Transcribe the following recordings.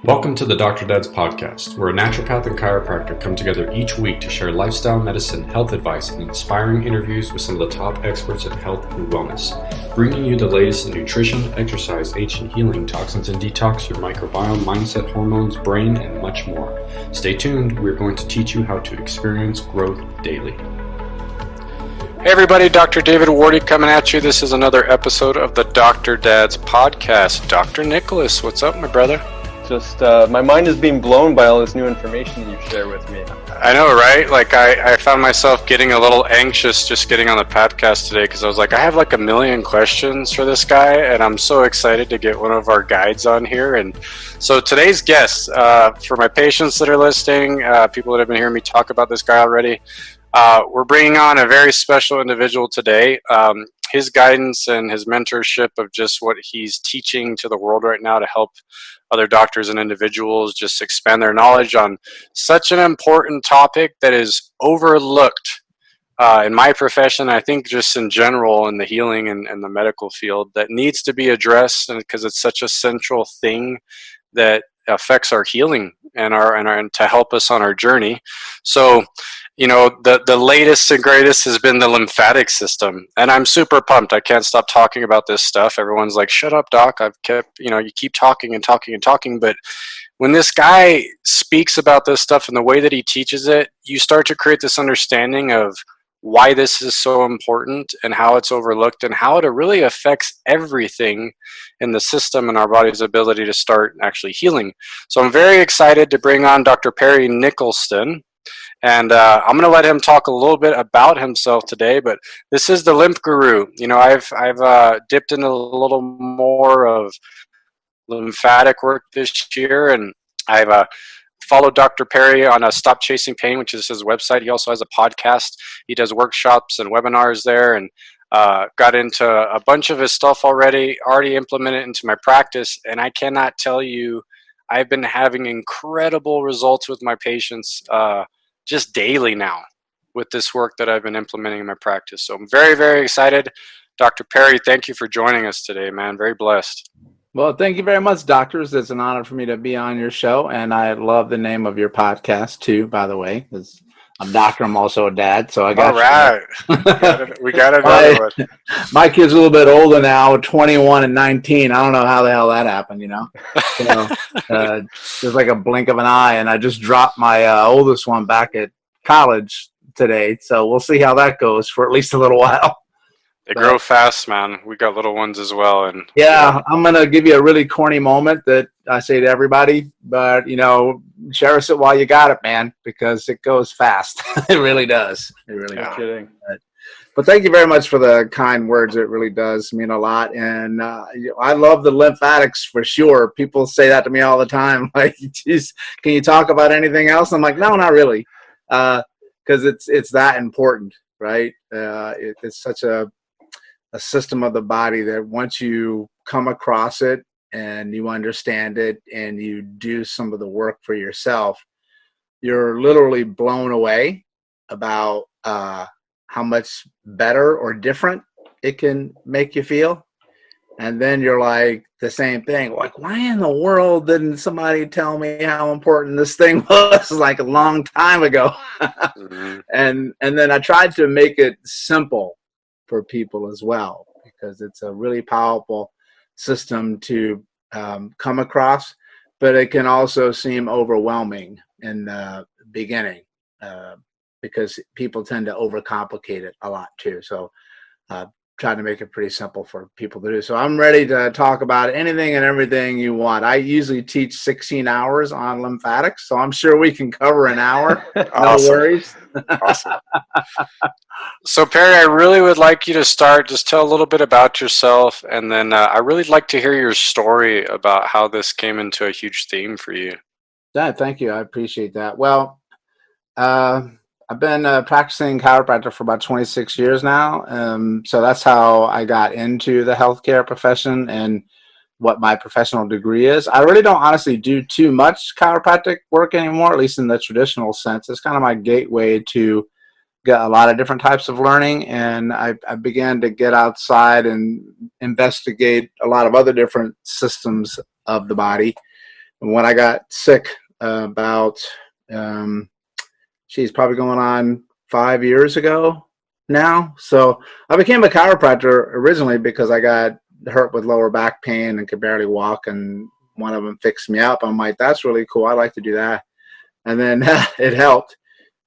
Welcome to the Dr. Dad's podcast, where a naturopath and chiropractor come together each week to share lifestyle medicine, health advice, and inspiring interviews with some of the top experts in health and wellness, bringing you the latest in nutrition, exercise, ancient healing, toxins and detox, your microbiome, mindset, hormones, brain, and much more. Stay tuned. We're going to teach you how to experience growth daily. Hey everybody, Dr. David Wardy coming at you. This is another episode of the Dr. Dad's podcast. Dr. Nicholas, what's up, my brother? Just my mind is being blown by all this new information you share with me. I know, right? Like I found myself getting a little anxious just getting on the podcast today because I was like, I have like a million questions for this guy, and I'm so excited to get one of our guides on here. And so today's guest, for my patients that are listening, people that have been hearing me talk about this guy already, we're bringing on a very special individual today. His guidance and his mentorship of just what he's teaching to the world right now to help other doctors and individuals just expand their knowledge on such an important topic that is overlooked in my profession, I think just in general in the healing and the medical field, that needs to be addressed, and because it's such a central thing that affects our healing and to help us on our journey. So, you know, the latest and greatest has been the lymphatic system, and I'm super pumped. I can't stop talking about this stuff. Everyone's like, shut up, doc. You keep talking and talking and talking, but when this guy speaks about this stuff and the way that he teaches it, you start to create this understanding of why this is so important and how it's overlooked and how it really affects everything in the system and our body's ability to start actually healing. So I'm very excited to bring on Dr. Perry Nicholson. And I'm going to let him talk a little bit about himself today, but this is the lymph guru. You know, I've dipped into a little more of lymphatic work this year, and I've followed Dr. Perry on Stop Chasing Pain, which is his website. He also has a podcast. He does workshops and webinars there, and got into a bunch of his stuff already implemented into my practice. And I cannot tell you, I've been having incredible results with my patients just daily now with this work that I've been implementing in my practice. So I'm very, very excited. Dr. Perry, thank you for joining us today, man. Very blessed. Well, thank you very much, doctors. It's an honor for me to be on your show, and I love the name of your podcast too, by the way. I'm a doctor, I'm also a dad, so I got all right. We got another one. My kid's a little bit older now, 21 and 19. I don't know how the hell that happened, you know. So, just like a blink of an eye, and I just dropped my oldest one back at college today, so we'll see how that goes for at least a little while. They grow fast, man. We got little ones as well. And yeah, I'm going to give you a really corny moment that I say to everybody, but, you know, cherish it while you got it, man, because it goes fast. It really does. It really does. Kidding. But thank you very much for the kind words. It really does mean a lot. And I love the lymphatics for sure. People say that to me all the time. Like, geez, can you talk about anything else? I'm like, no, not really. Because it's that important, right? It's such a system of the body that once you come across it and you understand it and you do some of the work for yourself, you're literally blown away about how much better or different it can make you feel. And then you're like the same thing, like, why in the world didn't somebody tell me how important this thing was like a long time ago? Mm-hmm. And then I tried to make it simple for people as well, because it's a really powerful system to come across, but it can also seem overwhelming in the beginning because people tend to overcomplicate it a lot too. So try to make it pretty simple for people to do. So I'm ready to talk about anything and everything you want. I usually teach 16 hours on lymphatics, so I'm sure we can cover an hour. Awesome. No worries. Awesome. So Perry, I really would like you to start, just tell a little bit about yourself, and then I really like to hear your story about how this came into a huge theme for you. Yeah, thank you. I appreciate that. Well, I've been practicing chiropractor for about 26 years now. So that's how I got into the healthcare profession and what my professional degree is. I really don't honestly do too much chiropractic work anymore, at least in the traditional sense. It's kind of my gateway to get a lot of different types of learning. And I began to get outside and investigate a lot of other different systems of the body. when I got sick about, probably going on 5 years ago now. So I became a chiropractor originally because I got hurt with lower back pain and could barely walk, and one of them fixed me up. I'm like, that's really cool. I like to do that. And then it helped.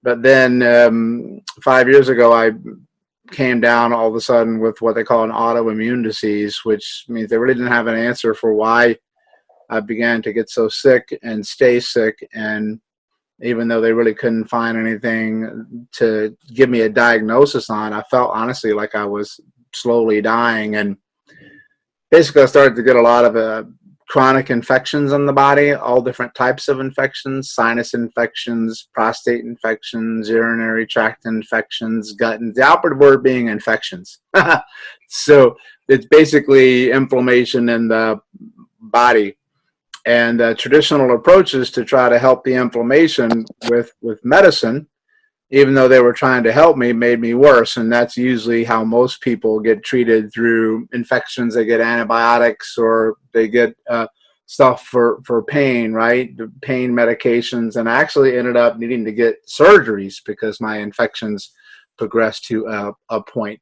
But then 5 years ago, I came down all of a sudden with what they call an autoimmune disease, which means they really didn't have an answer for why I began to get so sick and stay sick. And even though they really couldn't find anything to give me a diagnosis on, I felt honestly like I was slowly dying. And basically I started to get a lot of chronic infections in the body, all different types of infections, sinus infections, prostate infections, urinary tract infections, gut, and the operative word being infections. So it's basically inflammation in the body. And traditional approaches to try to help the inflammation with medicine, even though they were trying to help me, made me worse. And that's usually how most people get treated, through infections. They get antibiotics, or they get stuff for pain, right? The pain medications. And I actually ended up needing to get surgeries because my infections progressed to a point.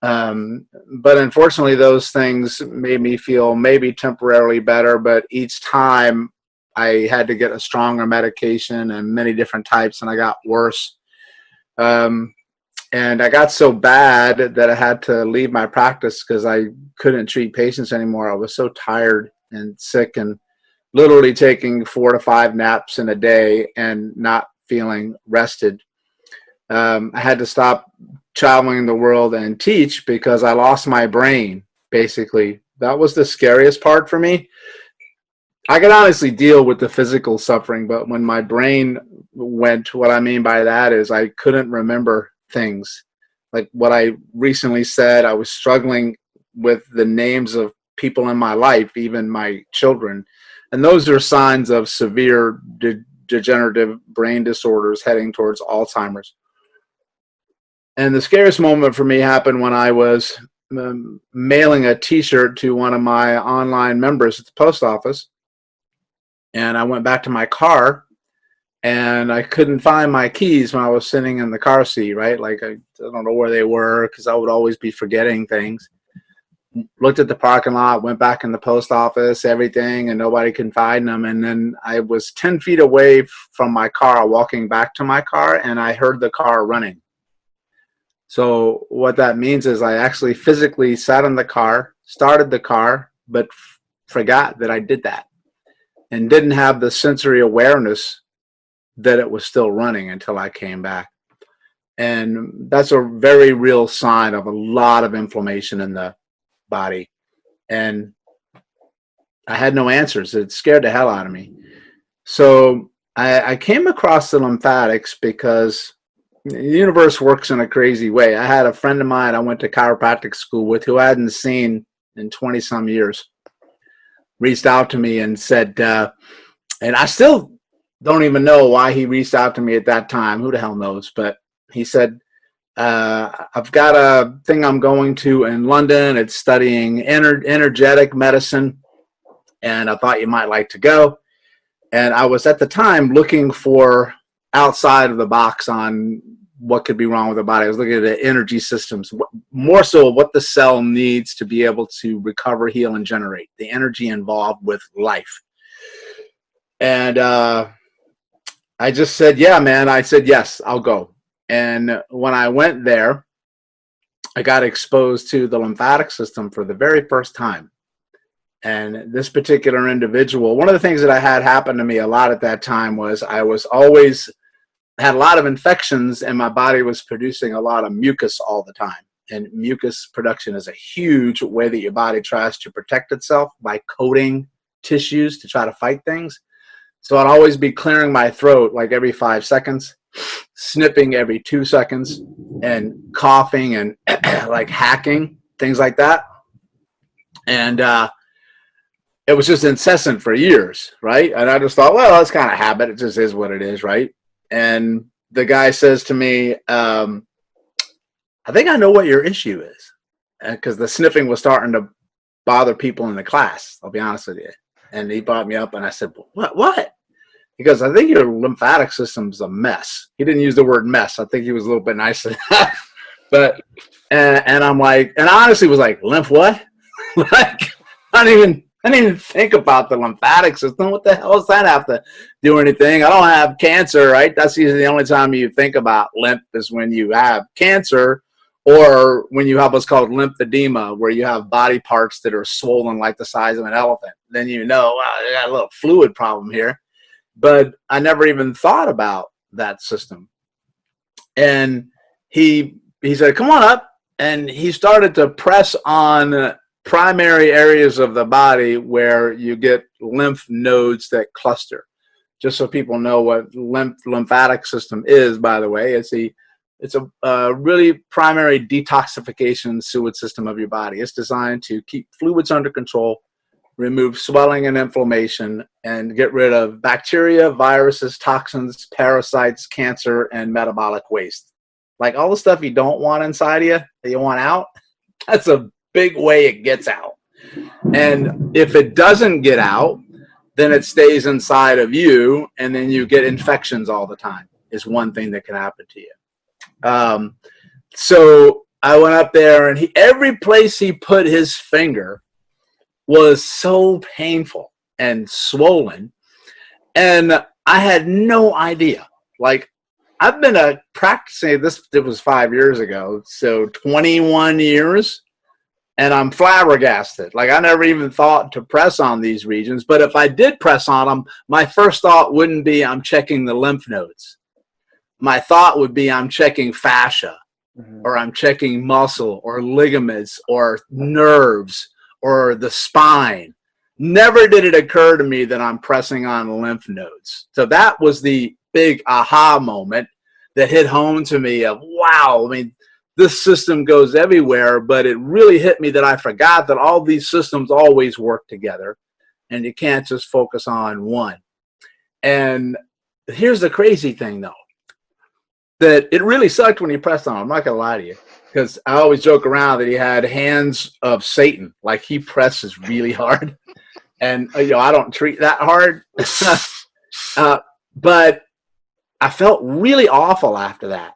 But unfortunately, those things made me feel maybe temporarily better, but each time I had to get a stronger medication and many different types, and I got worse. And I got so bad that I had to leave my practice because I couldn't treat patients anymore. I was so tired and sick, and literally taking 4 to 5 naps in a day and not feeling rested. I had to stop traveling the world and teach because I lost my brain, basically. That was the scariest part for me. I could honestly deal with the physical suffering, but when my brain went, what I mean by that is I couldn't remember things. Like what I recently said, I was struggling with the names of people in my life, even my children. And those are signs of severe degenerative brain disorders heading towards Alzheimer's. And the scariest moment for me happened when I was mailing a t-shirt to one of my online members at the post office. And I went back to my car, and I couldn't find my keys when I was sitting in the car seat, right? Like I don't know where they were because I would always be forgetting things. Looked at the parking lot, went back in the post office, everything, and nobody could find them. And then I was 10 feet away from my car, walking back to my car, and I heard the car running. So what that means is I actually physically sat in the car, started the car, but forgot that I did that, and didn't have the sensory awareness that it was still running until I came back. And that's a very real sign of a lot of inflammation in the body. And I had no answers. It scared the hell out of me. So I came across the lymphatics because the universe works in a crazy way. I had a friend of mine I went to chiropractic school with, who I hadn't seen in 20 some years, reached out to me and said, and I still don't even know why he reached out to me at that time. Who the hell knows? But he said, I've got a thing I'm going to in London. It's studying energetic medicine, and I thought you might like to go. And I was at the time looking for outside of the box on what could be wrong with the body. I was looking at the energy systems, more so what the cell needs to be able to recover, heal, and generate, the energy involved with life. And I just said, yeah, man. I said, yes, I'll go. And when I went there, I got exposed to the lymphatic system for the very first time. And this particular individual, one of the things that I had happen to me a lot at that time was I was always had a lot of infections, and my body was producing a lot of mucus all the time. And mucus production is a huge way that your body tries to protect itself by coating tissues to try to fight things. So I'd always be clearing my throat like every 5 seconds, snipping every 2 seconds, and coughing and like hacking, things like that. And it was just incessant for years, right? And I just thought, well, that's kind of habit. It just is what it is, right? And the guy says to me, I think I know what your issue is. Because the sniffing was starting to bother people in the class, I'll be honest with you. And he brought me up, and I said, what? He goes, I think your lymphatic system's a mess. He didn't use the word mess. I think he was a little bit nicer than that. But, and I'm like, and I honestly was like, lymph what? Like, I didn't even think about the lymphatic system. What the hell does that have to do anything? I don't have cancer, right? That's usually the only time you think about lymph is when you have cancer, or when you have what's called lymphedema, where you have body parts that are swollen like the size of an elephant. Then you know, wow, I got a little fluid problem here. But I never even thought about that system. And he said, come on up. And he started to press on primary areas of the body where you get lymph nodes that cluster. Just so people know what lymphatic system is, by the way, it's a really primary detoxification sewage system of your body. It's designed to keep fluids under control, remove swelling and inflammation, and get rid of bacteria, viruses, toxins, parasites, cancer, and metabolic waste. Like all the stuff you don't want inside of you that you want out, that's a big way it gets out. And if it doesn't get out, then it stays inside of you, and then you get infections all the time, is one thing that can happen to you. So I went up there, and every place he put his finger was so painful and swollen, and I had no idea. Like, I've been practicing this. It was 5 years ago, so 21 years, and I'm flabbergasted. Like, I never even thought to press on these regions, but if I did press on them, my first thought wouldn't be I'm checking the lymph nodes. My thought would be I'm checking fascia, or I'm checking muscle, or ligaments, or nerves, or the spine. Never did it occur to me that I'm pressing on lymph nodes. So that was the big aha moment that hit home to me of, wow, I mean, this system goes everywhere, but it really hit me that I forgot that all these systems always work together, and you can't just focus on one. And here's the crazy thing, though, that it really sucked when you pressed on. I'm not going to lie to you, because I always joke around that he had hands of Satan. Like, he presses really hard. And, I don't treat that hard. But I felt really awful after that,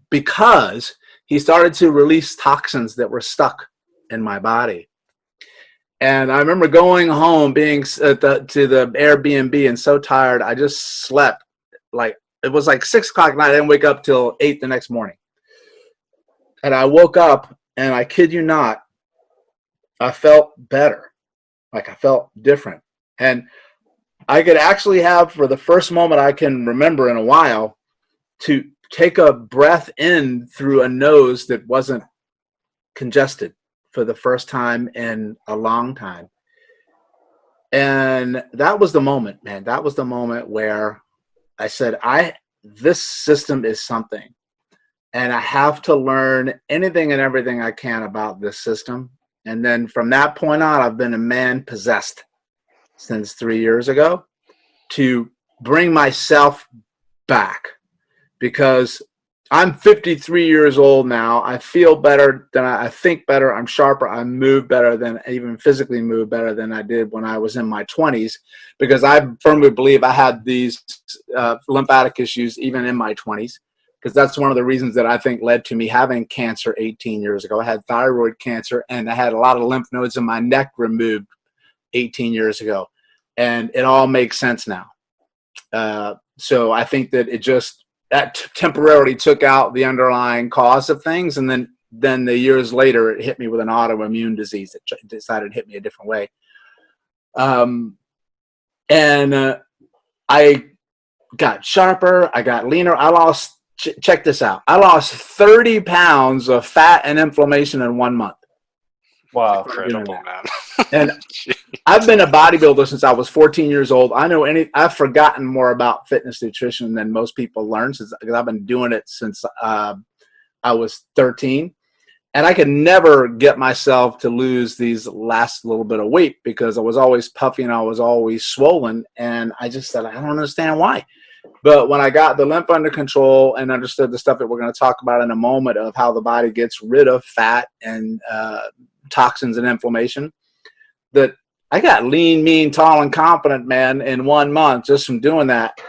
because he started to release toxins that were stuck in my body. And I remember going home, being to the Airbnb, and so tired, I just slept. Like, it was like 6 o'clock at night. I didn't wake up till 8 the next morning. And I woke up, and I kid you not, I felt better. Like, I felt different. And I could actually have, for the first moment I can remember in a while, to take a breath in through a nose that wasn't congested for the first time in a long time. And that was the moment, man. That was the moment where I said, this system is something. And I have to learn anything and everything I can about this system. And then from that point on, I've been a man possessed since 3 years ago to bring myself back, because I'm 53 years old now. I feel better than I think better. I'm sharper. I move better than, even physically move better than I did when I was in my 20s, because I firmly believe I had these lymphatic issues even in my 20s. Because that's one of the reasons that I think led to me having cancer 18 years ago. I had thyroid cancer, and I had a lot of lymph nodes in my neck removed 18 years ago. And it all makes sense now. So I think that that temporarily took out the underlying cause of things. And then the years later, it hit me with an autoimmune disease that decided to hit me a different way. I got sharper. I got leaner. Check this out. I lost 30 pounds of fat and inflammation in 1 month. Wow. Incredible, man. And I've been a bodybuilder since I was 14 years old. I've forgotten more about fitness nutrition than most people learn, because I've been doing it since I was 13. And I could never get myself to lose these last little bit of weight, because I was always puffy and I was always swollen. And I just said, I don't understand why. But when I got the lymph under control and understood the stuff that we're going to talk about in a moment of how the body gets rid of fat and toxins and inflammation, that I got lean, mean, tall, and confident, man, in 1 month just from doing that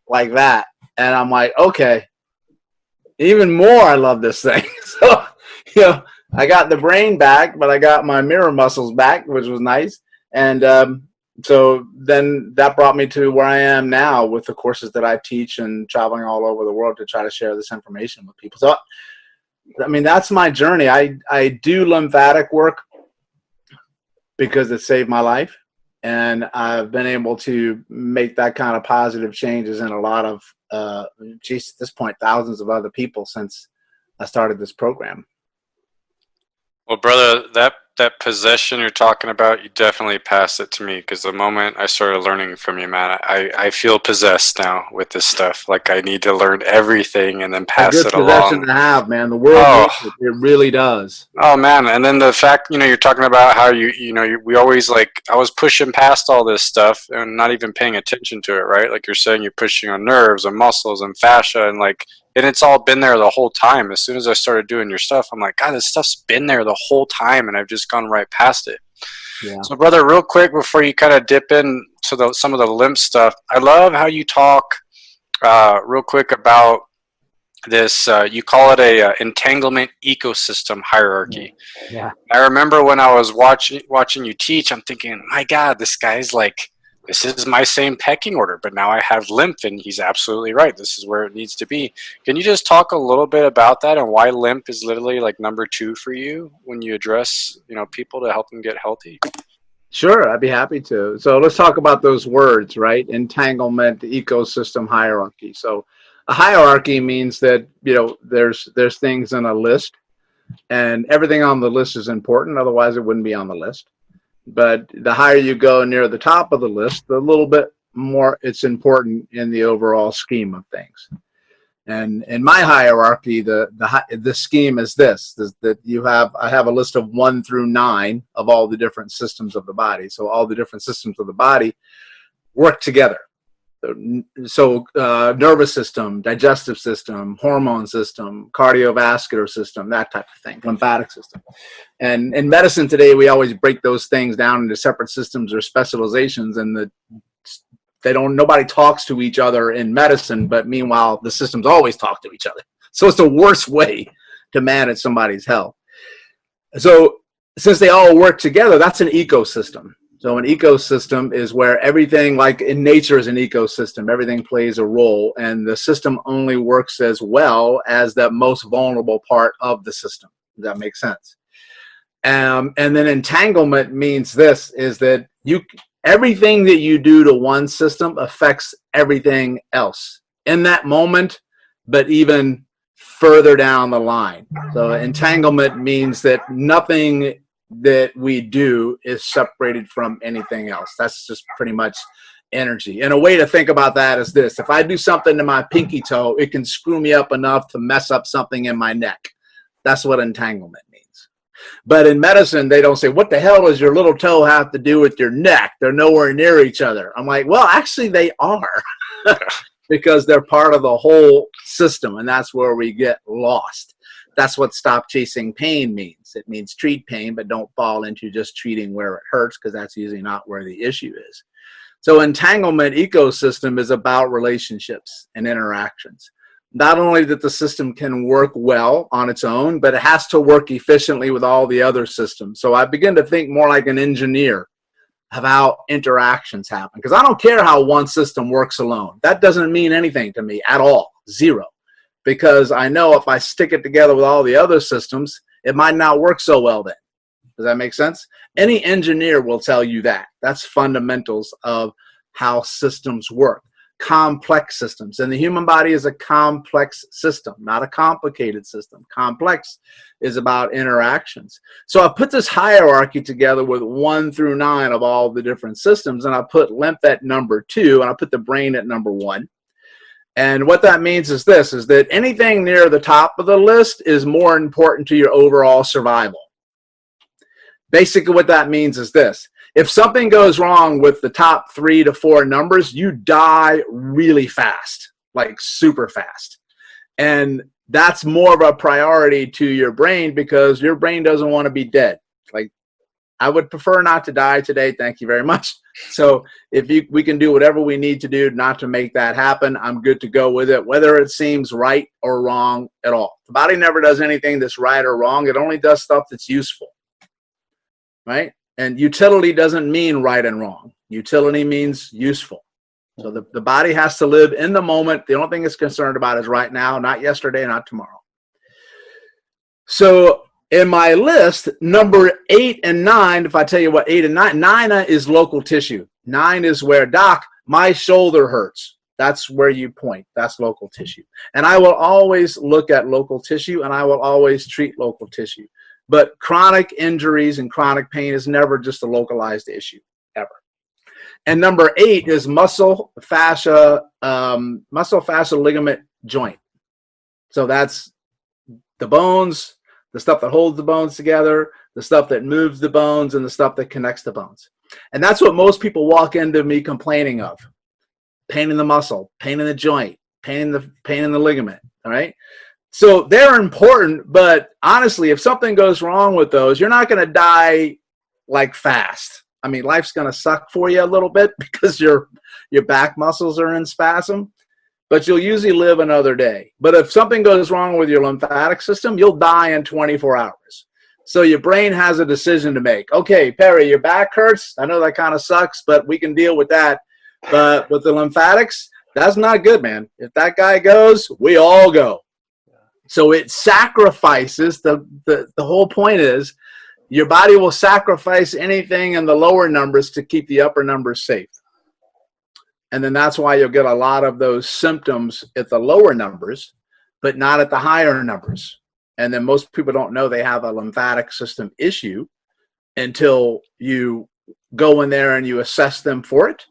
like that. And I'm like, okay, even more I love this thing. So, you know, I got the brain back, but I got my mirror muscles back, which was nice. And so then that brought me to where I am now with the courses that I teach and traveling all over the world to try to share this information with people. So, I mean, that's my journey. I do lymphatic work because it saved my life. And I've been able to make that kind of positive changes in a lot of, at this point, thousands of other people since I started this program. Well, brother, that possession you're talking about, you definitely passed it to me, because the moment I started learning from you, man, I feel possessed now with this stuff. Like I need to learn everything and then pass it along. Possession to have, man. The world needs it. It really does. Oh man, and then the fact, you're talking about how we always I was pushing past all this stuff and not even paying attention to it, right? Like you're saying, you're pushing on nerves and muscles and fascia, and it's all been there the whole time. As soon as I started doing your stuff, I'm like, God, this stuff's been there the whole time, and I've just gone right past it. Yeah. So, brother, real quick before you kind of dip into some of the lymph stuff, I love how you talk real quick about this. You call it a entanglement ecosystem hierarchy. Yeah. I remember when I was watching you teach, I'm thinking, my God, this guy's this is my same pecking order, but now I have lymph, and he's absolutely right. This is where it needs to be. Can you just talk a little bit about that and why lymph is literally number 2 for you when you address, people to help them get healthy? Sure, I'd be happy to. So let's talk about those words, right? Entanglement, ecosystem, hierarchy. So a hierarchy means that, there's things in a list, and everything on the list is important. Otherwise, it wouldn't be on the list. But the higher you go near the top of the list, the little bit more it's important in the overall scheme of things. And in my hierarchy, the scheme is this: that I have a list of 1 through 9 of all the different systems of the body. So all the different systems of the body work together. So nervous system, digestive system, hormone system, cardiovascular system, that type of thing, lymphatic system. And in medicine today, we always break those things down into separate systems or specializations, and nobody talks to each other in medicine, but meanwhile, the systems always talk to each other. So it's the worst way to manage somebody's health. So since they all work together, that's an ecosystem. So an ecosystem is where everything, like in nature is an ecosystem, everything plays a role, and the system only works as well as the most vulnerable part of the system. Does that make sense? And then entanglement means this, is that everything that you do to one system affects everything else in that moment, but even further down the line. So entanglement means that nothing that we do is separated from anything else. That's just pretty much energy. And a way to think about that is this: if I do something to my pinky toe, it can screw me up enough to mess up something in my neck. That's what entanglement means. But in medicine, they don't say, what the hell does your little toe have to do with your neck? They're nowhere near each other. I'm like, well, actually they are because they're part of the whole system, and that's where we get lost. That's what stop chasing pain means. It means treat pain, but don't fall into just treating where it hurts, because that's usually not where the issue is. So entanglement ecosystem is about relationships and interactions. Not only that the system can work well on its own, but it has to work efficiently with all the other systems. So I begin to think more like an engineer of how interactions happen, because I don't care how one system works alone. That doesn't mean anything to me at all, zero. Because I know if I stick it together with all the other systems, it might not work so well then. Does that make sense? Any engineer will tell you that. That's fundamentals of how systems work. Complex systems. And the human body is a complex system, not a complicated system. Complex is about interactions. So I put this hierarchy together with 1 through 9 of all the different systems, and I put lymph at number 2, and I put the brain at number 1. And what that means is this, is that anything near the top of the list is more important to your overall survival. Basically what that means is this: if something goes wrong with the top 3 to 4 numbers, you die really fast, like super fast. And that's more of a priority to your brain, because your brain doesn't want to be dead. Like, I would prefer not to die today. Thank you very much. So if we can do whatever we need to do not to make that happen, I'm good to go with it, whether it seems right or wrong at all. The body never does anything that's right or wrong. It only does stuff that's useful, right? And utility doesn't mean right and wrong. Utility means useful. So the body has to live in the moment. The only thing it's concerned about is right now, not yesterday, not tomorrow. So in my list, number 8 and 9, if I tell you what 8 and 9, 9 is local tissue. 9 is where, doc, my shoulder hurts. That's where you point. That's local tissue. And I will always look at local tissue, and I will always treat local tissue. But chronic injuries and chronic pain is never just a localized issue, ever. And number 8 is muscle fascia ligament joint. So that's the bones, the stuff that holds the bones together, the stuff that moves the bones, and the stuff that connects the bones. And that's what most people walk into me complaining of. Pain in the muscle, pain in the joint, pain in the ligament, all right? So they're important, but honestly, if something goes wrong with those, you're not going to die like fast. I mean, life's going to suck for you a little bit because your back muscles are in spasm, but you'll usually live another day. But if something goes wrong with your lymphatic system, you'll die in 24 hours. So your brain has a decision to make. Okay, Perry, your back hurts. I know that kind of sucks, but we can deal with that. But with the lymphatics, that's not good, man. If that guy goes, we all go. So it sacrifices, the whole point is your body will sacrifice anything in the lower numbers to keep the upper numbers safe. And then that's why you'll get a lot of those symptoms at the lower numbers, but not at the higher numbers. And then most people don't know they have a lymphatic system issue until you go in there and you assess them for it,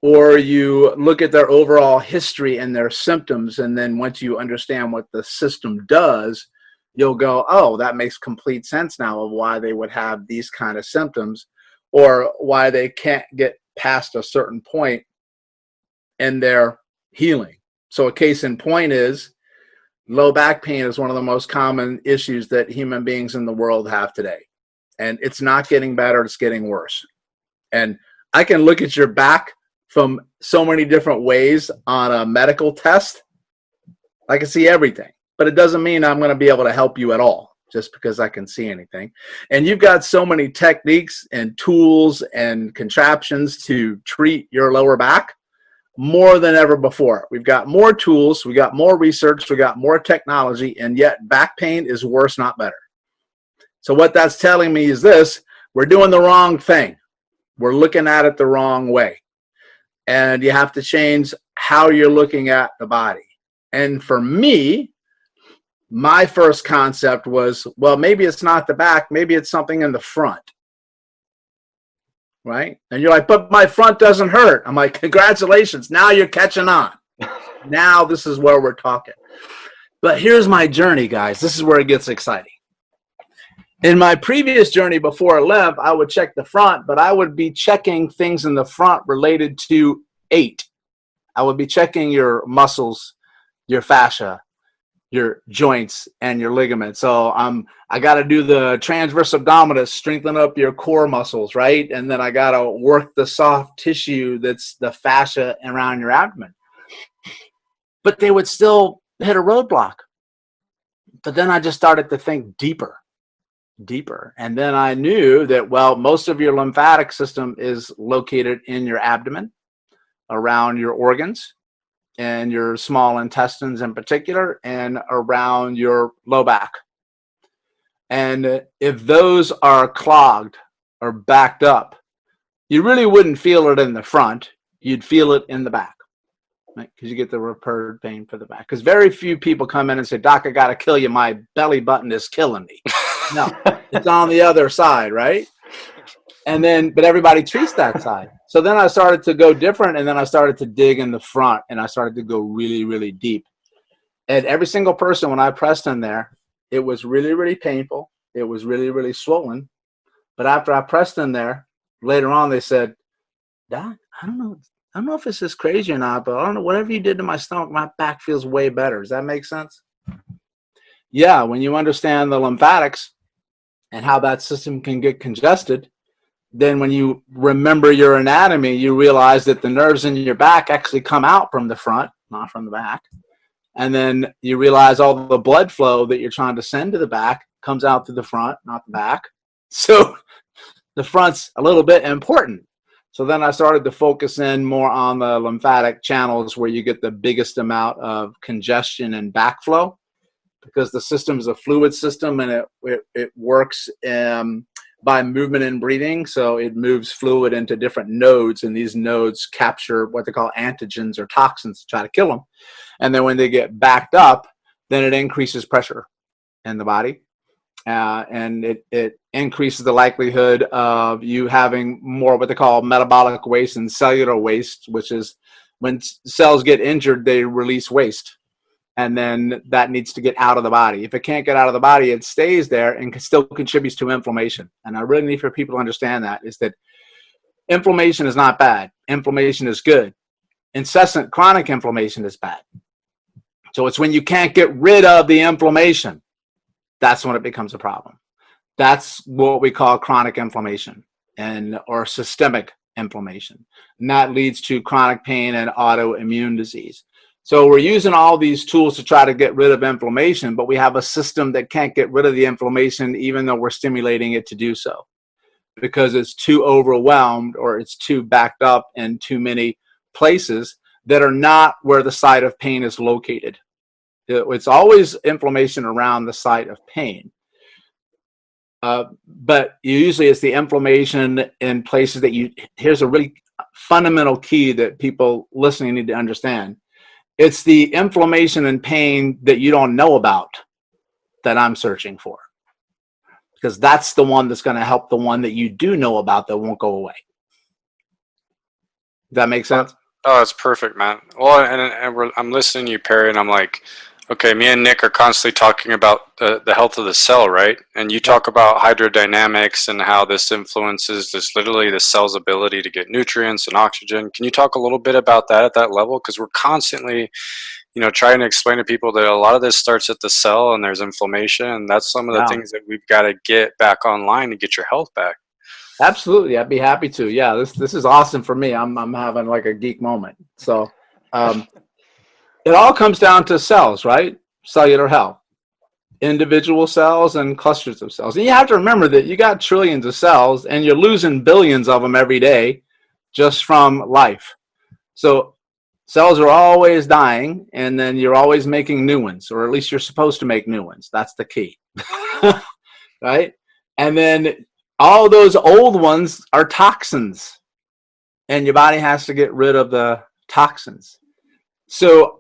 or you look at their overall history and their symptoms. And then once you understand what the system does, you'll go, oh, that makes complete sense now of why they would have these kind of symptoms, or why they can't get past a certain point in their healing. So a case in point is low back pain is one of the most common issues that human beings in the world have today. And it's not getting better, it's getting worse. And I can look at your back from so many different ways on a medical test. I can see everything, but it doesn't mean I'm going to be able to help you at all just because I can see anything. And you've got so many techniques and tools and contraptions to treat your lower back more than ever before. We've got more tools, we got more research, we got more technology, and yet back pain is worse, not better. So what that's telling me is this: we're doing the wrong thing. We're looking at it the wrong way. And you have to change how you're looking at the body. And for me, my first concept was, well, maybe it's not the back, maybe it's something in the front. Right? And you're like, but my front doesn't hurt. I'm like, congratulations, now you're catching on. Now this is where we're talking. But here's my journey, guys. This is where it gets exciting. In my previous journey before lymph, I would check the front, but I would be checking things in the front related to 8. I would be checking your muscles, your fascia, your joints, and your ligaments. So I got to do the transverse abdominis, strengthen up your core muscles, right? And then I got to work the soft tissue that's the fascia around your abdomen. But they would still hit a roadblock. But then I just started to think deeper. And then I knew that, well, most of your lymphatic system is located in your abdomen, around your organs, and your small intestines in particular, and around your low back. And if those are clogged or backed up, you really wouldn't feel it in the front. You'd feel it in the back, right? Because you get the referred pain for the back. Because very few people come in and say, doc, I got to kill you. My belly button is killing me. No, it's on the other side, right? And then, but everybody treats that side. So then I started to go different, and then I started to dig in the front, and I started to go really, really deep. And every single person, when I pressed in there, it was really, really painful. It was really, really swollen. But after I pressed in there, later on, they said, doc, I don't know if this is crazy or not, but I don't know, whatever you did to my stomach, my back feels way better. Does that make sense? Yeah, when you understand the lymphatics and how that system can get congested, then when you remember your anatomy, you realize that the nerves in your back actually come out from the front, not from the back. And then you realize all the blood flow that you're trying to send to the back comes out through the front, not the back. So the front's a little bit important. So then I started to focus in more on the lymphatic channels where you get the biggest amount of congestion and backflow, because the system is a fluid system and it works by movement and breathing. So it moves fluid into different nodes, and these nodes capture what they call antigens or toxins to try to kill them. And then when they get backed up, then it increases pressure in the body. And it increases the likelihood of you having more what they call metabolic waste and cellular waste, which is when cells get injured, they release waste. And then that needs to get out of the body. If it can't get out of the body, it stays there and still contributes to inflammation. And I really need for people to understand that is that inflammation is not bad. Inflammation is good. Incessant chronic inflammation is bad. So it's when you can't get rid of the inflammation, that's when it becomes a problem. That's what we call chronic inflammation or systemic inflammation. And that leads to chronic pain and autoimmune disease. So we're using all these tools to try to get rid of inflammation, but we have a system that can't get rid of the inflammation even though we're stimulating it to do so, because it's too overwhelmed or it's too backed up in too many places that are not where the site of pain is located. It's always inflammation around the site of pain. But usually it's the inflammation in places that here's a really fundamental key that people listening need to understand. It's the inflammation and pain that you don't know about that I'm searching for, because that's the one that's going to help the one that you do know about that won't go away. Does that make sense? Oh, that's perfect, man. Well, and I'm listening to you, Perry, and I'm like, okay, me and Nick are constantly talking about the health of the cell, right? And you talk about hydrodynamics and how this influences literally the cell's ability to get nutrients and oxygen. Can you talk a little bit about that at that level? Because we're constantly, trying to explain to people that a lot of this starts at the cell and there's inflammation, and that's some of the things that we've got to get back online to get your health back. Absolutely, I'd be happy to. Yeah, this is awesome for me. I'm having like a geek moment. So. It all comes down to cells, right? Cellular health. Individual cells and clusters of cells. And you have to remember that you got trillions of cells and you're losing billions of them every day just from life. So cells are always dying, and then you're always making new ones, or at least you're supposed to make new ones. That's the key. Right? And then all those old ones are toxins, and your body has to get rid of the toxins. So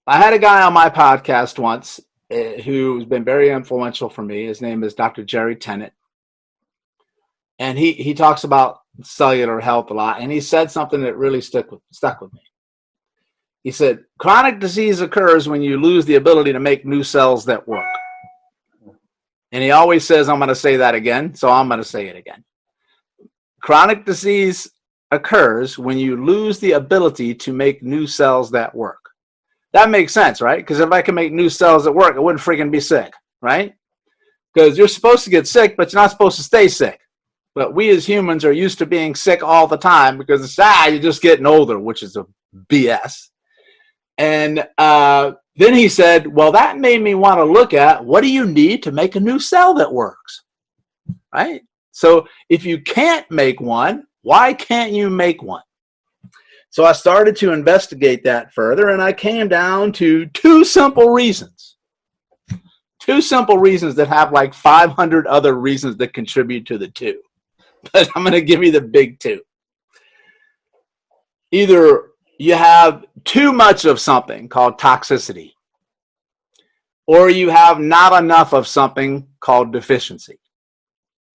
I had a guy on my podcast once who's been very influential for me. His name is Dr. Jerry Tennant. And he talks about cellular health a lot. And he said something that really stuck with me. He said, chronic disease occurs when you lose the ability to make new cells that work. And he always says, I'm going to say that again. So I'm going to say it again. Chronic disease occurs when you lose the ability to make new cells that work. That makes sense, right? Because if I can make new cells that work, I wouldn't freaking be sick, right? Because you're supposed to get sick, but you're not supposed to stay sick. But we as humans are used to being sick all the time because it's, you're just getting older, which is a BS. And then he said, well, that made me want to look at what do you need to make a new cell that works, right? So if you can't make one, why can't you make one? So I started to investigate that further, and I came down to two simple reasons. Two simple reasons that have like 500 other reasons that contribute to the two. But I'm going to give you the big two. Either you have too much of something called toxicity, or you have not enough of something called deficiency.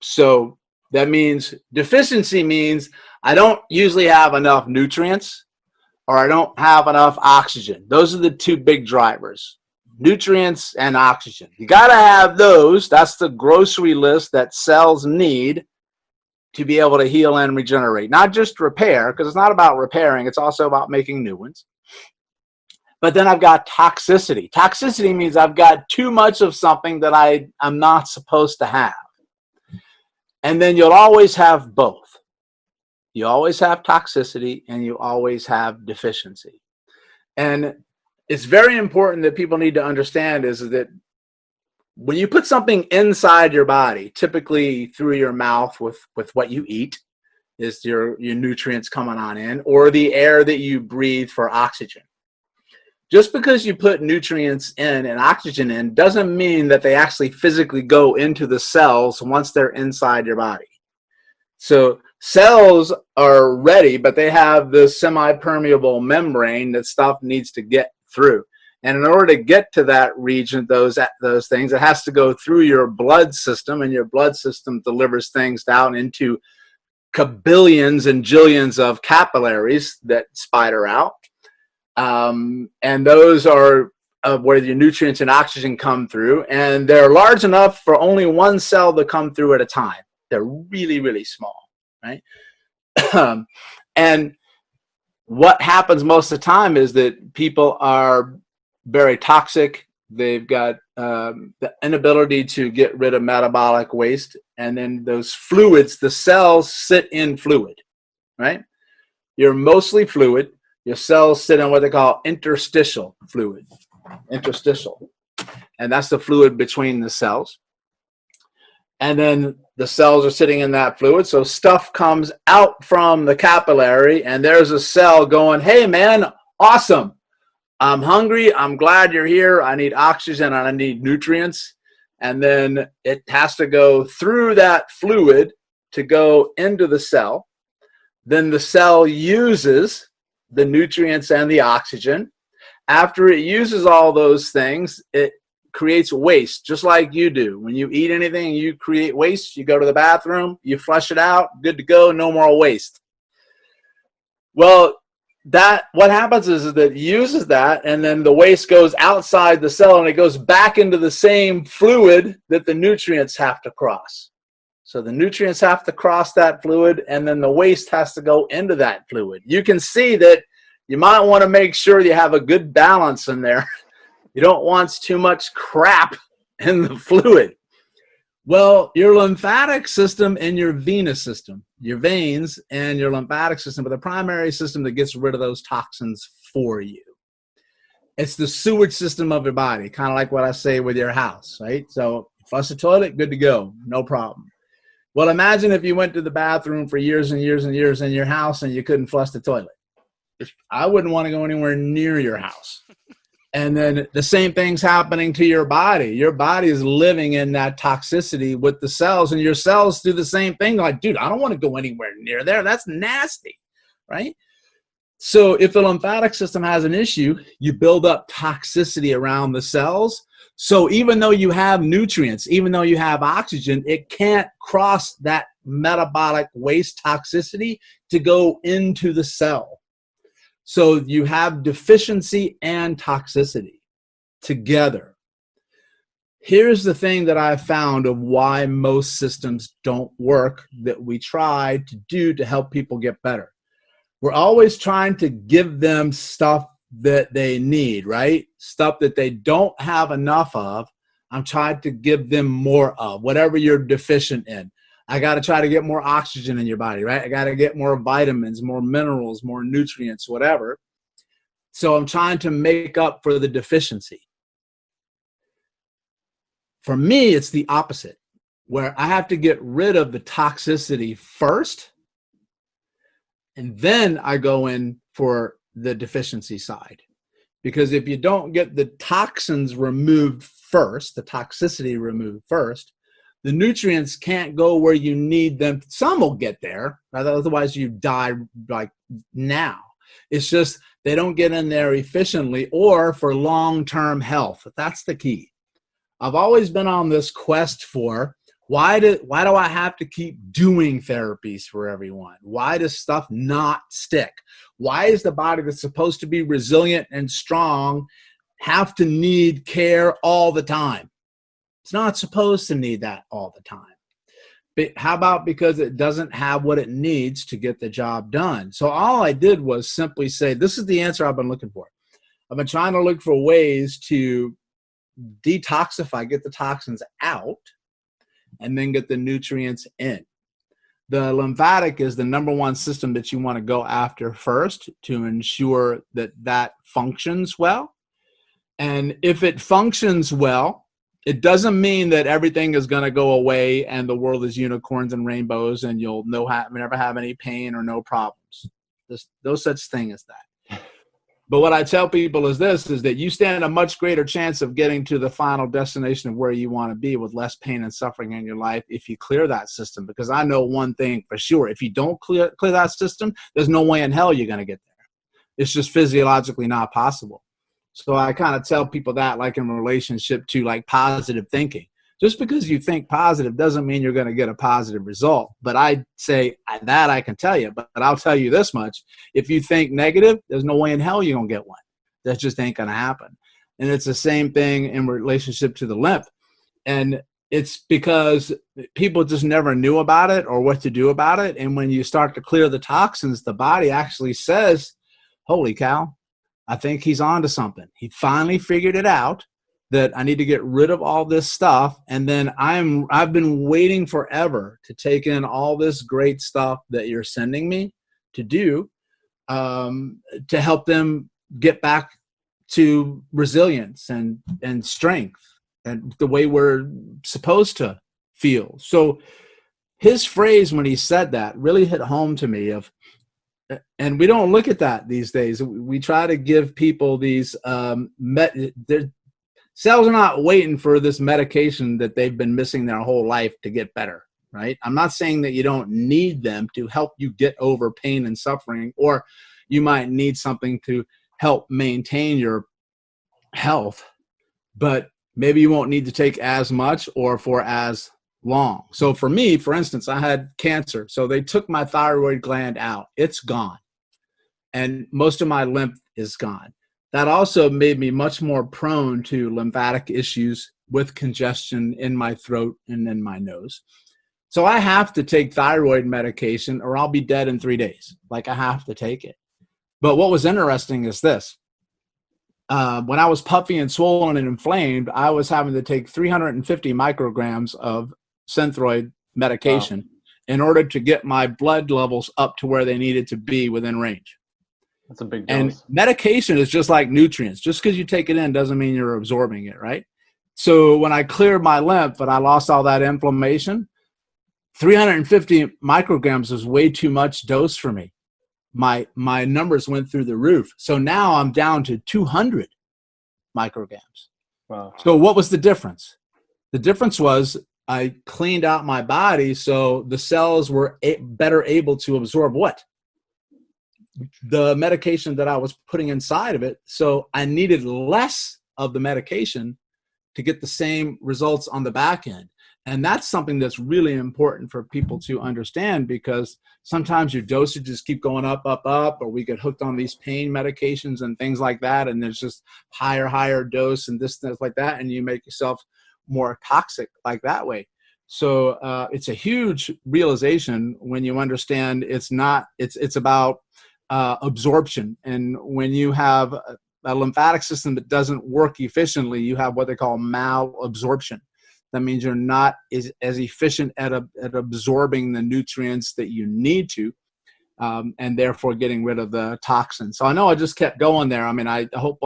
So that means deficiency means I don't usually have enough nutrients, or I don't have enough oxygen. Those are the two big drivers, nutrients and oxygen. You got to have those. That's the grocery list that cells need to be able to heal and regenerate. Not just repair, because it's not about repairing. It's also about making new ones. But then I've got toxicity. Toxicity means I've got too much of something that I'm not supposed to have. And then you'll always have both. you always have toxicity, and you always have deficiency. And it's very important that people need to understand is that when you put something inside your body, typically through your mouth with what you eat, is your nutrients coming on in, or the air that you breathe for oxygen. Just because you put nutrients in and oxygen in doesn't mean that they actually physically go into the cells once they're inside your body. So cells are ready, but they have this semi-permeable membrane that stuff needs to get through. And in order to get to that region, those things, it has to go through your blood system, and your blood system delivers things down into kabillions and jillions of capillaries that spider out. And those are where your nutrients and oxygen come through. And they're large enough for only one cell to come through at a time. They're really, really small, right? And what happens most of the time is that people are very toxic. They've got the inability to get rid of metabolic waste. And then those fluids, the cells sit in fluid, right? You're mostly fluid. Your cells sit in what they call interstitial fluid. Interstitial. And that's the fluid between the cells. And then the cells are sitting in that fluid. So stuff comes out from the capillary, and there's a cell going, hey, man, awesome. I'm hungry. I'm glad you're here. I need oxygen and I need nutrients. And then it has to go through that fluid to go into the cell. Then the cell uses the nutrients and the oxygen. After it uses all those things, it creates waste, just like you do. When you eat anything, you create waste. You go to the bathroom, you flush it out, good to go, no more waste. Well, what happens is that it uses that, and then the waste goes outside the cell, and it goes back into the same fluid that the nutrients have to cross. So the nutrients have to cross that fluid, and then the waste has to go into that fluid. You can see that you might want to make sure you have a good balance in there. You don't want too much crap in the fluid. Well, your lymphatic system and your venous system, your veins and your lymphatic system are the primary system that gets rid of those toxins for you. It's the sewage system of your body, kind of like what I say with your house, right? So flush the toilet, good to go, no problem. Well, imagine if you went to the bathroom for years and years and years in your house and you couldn't flush the toilet. I wouldn't want to go anywhere near your house. And then the same thing's happening to your body. Your body is living in that toxicity with the cells, and your cells do the same thing. Like, dude, I don't want to go anywhere near there. That's nasty, right? So if the lymphatic system has an issue, you build up toxicity around the cells. So even though you have nutrients, even though you have oxygen, it can't cross that metabolic waste toxicity to go into the cell. So you have deficiency and toxicity together. Here's the thing that I've found of why most systems don't work that we try to do to help people get better. We're always trying to give them stuff that they need, right? Stuff that they don't have enough of. I'm trying to give them more of, whatever you're deficient in. I got to try to get more oxygen in your body, right? I got to get more vitamins, more minerals, more nutrients, whatever. So I'm trying to make up for the deficiency. For me, it's the opposite, where I have to get rid of the toxicity first, and then I go in for the deficiency side. Because if you don't get the toxins removed first, the toxicity removed first, the nutrients can't go where you need them. Some will get there, otherwise you die like now. It's just they don't get in there efficiently or for long-term health. That's the key. I've always been on this quest for why do I have to keep doing therapies for everyone? Why does stuff not stick? Why is the body that's supposed to be resilient and strong have to need care all the time? It's not supposed to need that all the time. But how about because it doesn't have what it needs to get the job done? So all I did was simply say, this is the answer I've been looking for. I've been trying to look for ways to detoxify, get the toxins out, and then get the nutrients in. The lymphatic is the number one system that you want to go after first to ensure that that functions well. And if it functions well, it doesn't mean that everything is going to go away and the world is unicorns and rainbows and you'll never have any pain or no problems. There's no such thing as that. But what I tell people is this, is that you stand a much greater chance of getting to the final destination of where you want to be with less pain and suffering in your life if you clear that system. Because I know one thing for sure, if you don't clear that system, there's no way in hell you're going to get there. It's just physiologically not possible. So I kind of tell people that, like in relationship to like positive thinking. Just because you think positive doesn't mean you're going to get a positive result. But I say that I can tell you, but I'll tell you this much. If you think negative, there's no way in hell you're going to get one. That just ain't going to happen. And it's the same thing in relationship to the lymph. And it's because people just never knew about it or what to do about it. And when you start to clear the toxins, the body actually says, holy cow, I think he's onto something. He finally figured it out, that I need to get rid of all this stuff. And then I've been waiting forever to take in all this great stuff that you're sending me to do, to help them get back to resilience and strength and the way we're supposed to feel. So his phrase when he said that really hit home to me and we don't look at that these days. We try to give people these cells are not waiting for this medication that they've been missing their whole life to get better, right? I'm not saying that you don't need them to help you get over pain and suffering, or you might need something to help maintain your health, but maybe you won't need to take as much or for as long. So for me, for instance, I had cancer. So they took my thyroid gland out. It's gone. And most of my lymph is gone. That also made me much more prone to lymphatic issues with congestion in my throat and in my nose. So I have to take thyroid medication or I'll be dead in 3 days. Like I have to take it. But what was interesting is this. When I was puffy and swollen and inflamed, I was having to take 350 micrograms of Synthroid medication in order to get my blood levels up to where they needed to be within range. That's a big dose. And medication is just like nutrients. Just because you take it in doesn't mean you're absorbing it, right? So when I cleared my lymph and I lost all that inflammation, 350 micrograms was way too much dose for me. My numbers went through the roof. So now I'm down to 200 micrograms. Wow. So what was the difference? The difference was I cleaned out my body so the cells were better able to absorb what? The medication that I was putting inside of it. So I needed less of the medication to get the same results on the back end. And that's something that's really important for people to understand, because sometimes your dosages keep going up, or we get hooked on these pain medications and things like that. And there's just higher dose and this, stuff like that. And you make yourself more toxic like that way. So it's a huge realization when you understand it's about absorption. And when you have a lymphatic system that doesn't work efficiently, you have what they call malabsorption. That means you're not as efficient at absorbing the nutrients that you need to, and therefore getting rid of the toxins. So I know I just kept going there. I mean, I hope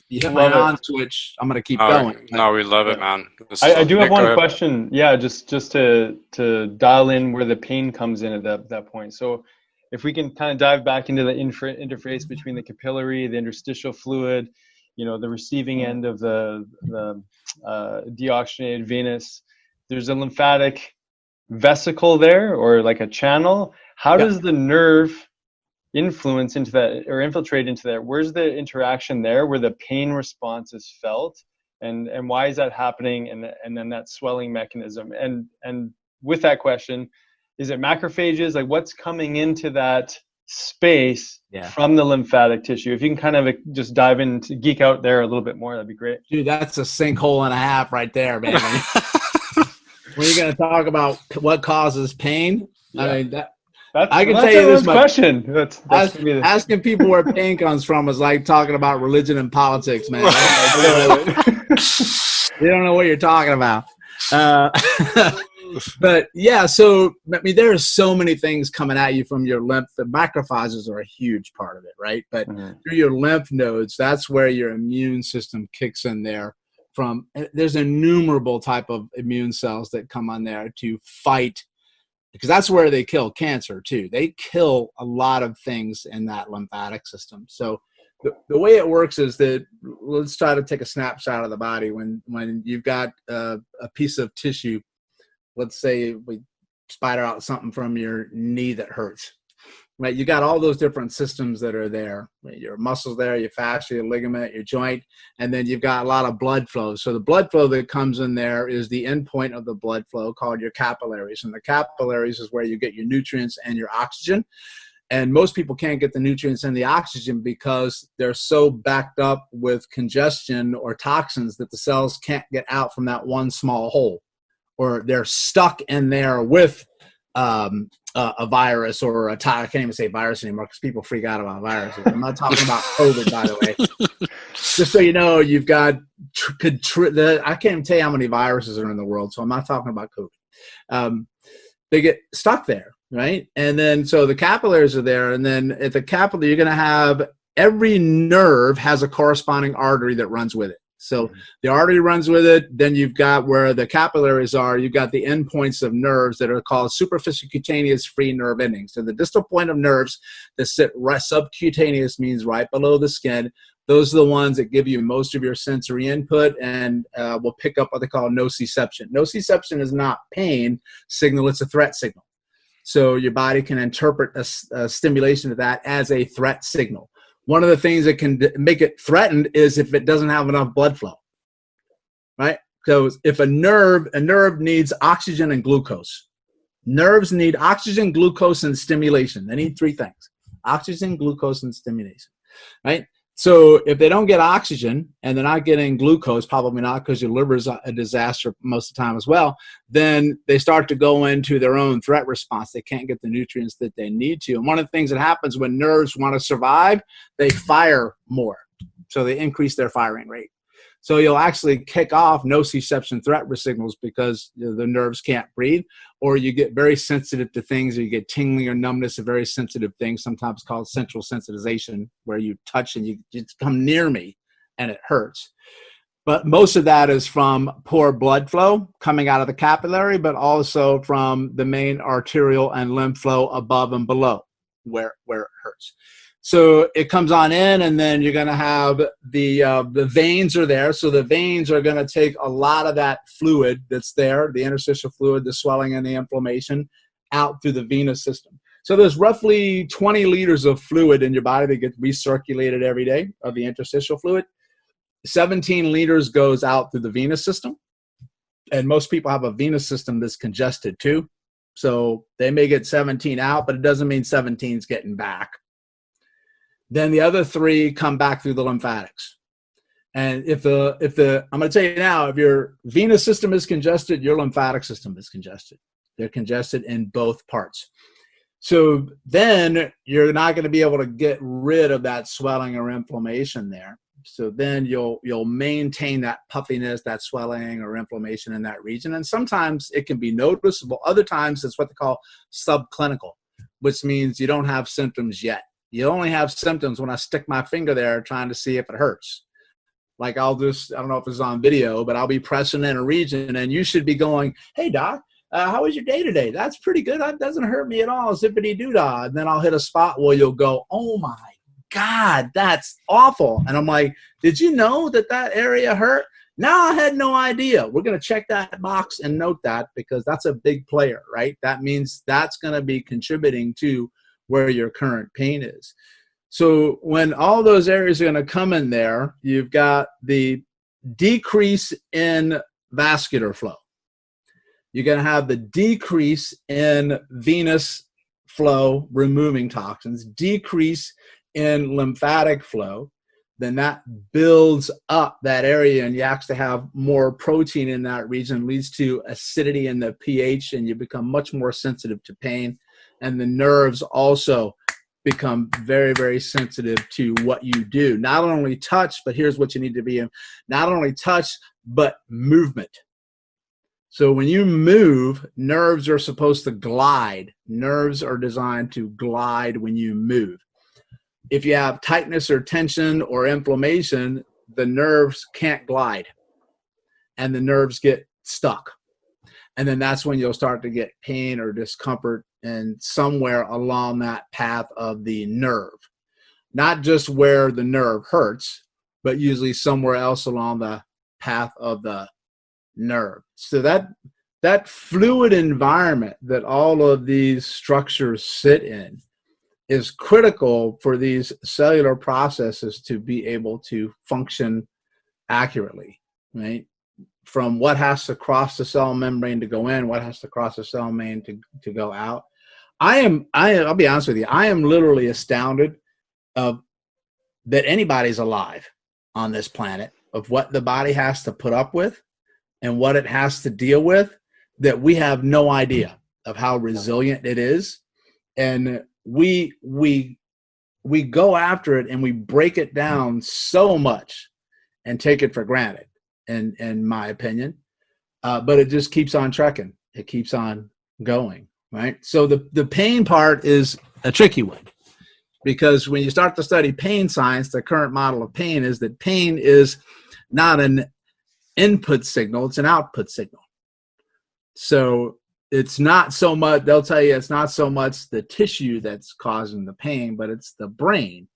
you hit my on switch. I'm going to keep going. No, we love it, man. I do have one question. Yeah, just to dial in where the pain comes in at that point. So if we can kind of dive back into the interface between the capillary, the interstitial fluid, the receiving end of the deoxygenated venous, there's a lymphatic vesicle there, or like a channel. How does the nerve influence into that or infiltrate into that? Where's the interaction there where the pain response is felt, and why is that happening? And then that swelling mechanism. And with that question, is it macrophages? Like what's coming into that space from the lymphatic tissue? If you can kind of just dive into, geek out there a little bit more, that'd be great. Dude, that's a sinkhole and a half right there, man. When you're going to talk about what causes pain, I mean, I can tell you this much. Question. That's asking people where pain comes from is like talking about religion and politics, man. You don't know what you're talking about. But yeah, so I mean, there are so many things coming at you from your lymph. The macrophages are a huge part of it, right? But through your lymph nodes, that's where your immune system kicks in there. There's innumerable type of immune cells that come on there to fight, because that's where they kill cancer too. They kill a lot of things in that lymphatic system. So the way it works is that, let's try to take a snapshot of the body. When you've got a piece of tissue, let's say we spider out something from your knee that hurts, right? You got all those different systems that are there. Your muscles there, your fascia, your ligament, your joint, and then you've got a lot of blood flow. So the blood flow that comes in there is the end point of the blood flow, called your capillaries. And the capillaries is where you get your nutrients and your oxygen. And most people can't get the nutrients and the oxygen because they're so backed up with congestion or toxins that the cells can't get out from that one small hole, or they're stuck in there with a virus or a I can't even say virus anymore because people freak out about viruses. I'm not talking about COVID, by the way. Just so you know, you've got I can't even tell you how many viruses are in the world, so I'm not talking about COVID. They get stuck there, right? And then so the capillaries are there, and then at the capillary, you're going to have every nerve has a corresponding artery that runs with it. So the artery runs with it. Then you've got where the capillaries are. You've got the endpoints of nerves that are called superficial cutaneous free nerve endings. So the distal point of nerves that sit subcutaneous, means right below the skin. Those are the ones that give you most of your sensory input and will pick up what they call nociception. Nociception is not pain signal. It's a threat signal. So your body can interpret a stimulation of that as a threat signal. One of the things that can make it threatened is if it doesn't have enough blood flow, right? So if a nerve needs oxygen and glucose. Nerves need oxygen, glucose, and stimulation. They need three things: oxygen, glucose, and stimulation, right? So if they don't get oxygen and they're not getting glucose, probably not, because your liver is a disaster most of the time as well, then they start to go into their own threat response. They can't get the nutrients that they need to. And one of the things that happens when nerves want to survive, they fire more. So they increase their firing rate. So you'll actually kick off nociception threat signals because the nerves can't breathe, or you get very sensitive to things, or you get tingling or numbness of very sensitive things, sometimes called central sensitization, where you touch and you just come near me and it hurts. But most of that is from poor blood flow coming out of the capillary, but also from the main arterial and lymph flow above and below where it hurts. So it comes on in, and then you're going to have the veins are there. So the veins are going to take a lot of that fluid that's there, the interstitial fluid, the swelling and the inflammation, out through the venous system. So there's roughly 20 liters of fluid in your body that gets recirculated every day, of the interstitial fluid. 17 liters goes out through the venous system. And most people have a venous system that's congested too. So they may get 17 out, but it doesn't mean 17 is getting back. Then the other 3 come back through the lymphatics. And I'm going to tell you now, if your venous system is congested, your lymphatic system is congested. They're congested in both parts. So then you're not going to be able to get rid of that swelling or inflammation there. So then you'll maintain that puffiness, that swelling or inflammation in that region. And sometimes it can be noticeable. Other times it's what they call subclinical, which means you don't have symptoms yet. You only have symptoms when I stick my finger there trying to see if it hurts. Like I don't know if it's on video, but I'll be pressing in a region and you should be going, "Hey doc, how was your day today? That's pretty good. That doesn't hurt me at all. Zippity doo dah." And then I'll hit a spot where you'll go, "Oh my God, that's awful." And I'm like, "Did you know that area hurt?" "No, I had no idea." We're going to check that box and note that, because that's a big player, right? That means that's going to be contributing to where your current pain is. So when all those areas are going to come in there, you've got the decrease in vascular flow. You're going to have the decrease in venous flow, removing toxins, decrease in lymphatic flow. Then that builds up that area, and you actually have more protein in that region, leads to acidity in the pH, and you become much more sensitive to pain. And the nerves also become very, very sensitive to what you do. Not only touch, but here's what you need to be in. Not only touch, but movement. So when you move, nerves are supposed to glide. Nerves are designed to glide when you move. If you have tightness or tension or inflammation, the nerves can't glide and the nerves get stuck. And then that's when you'll start to get pain or discomfort and somewhere along that path of the nerve. Not just where the nerve hurts, but usually somewhere else along the path of the nerve. So that fluid environment that all of these structures sit in is critical for these cellular processes to be able to function accurately, right? From what has to cross the cell membrane to go in, what has to cross the cell membrane to go out. I'll be honest with you, I am literally astounded of that anybody's alive on this planet, of what the body has to put up with and what it has to deal with, that we have no idea of how resilient it is. And we go after it and we break it down so much and take it for granted, in my opinion. But it just keeps on trekking. It keeps on going, right? So the pain part is a tricky one, because when you start to study pain science, the current model of pain is that pain is not an input signal, it's an output signal. So it's not so much, they'll tell you it's not so much the tissue that's causing the pain, but it's the brain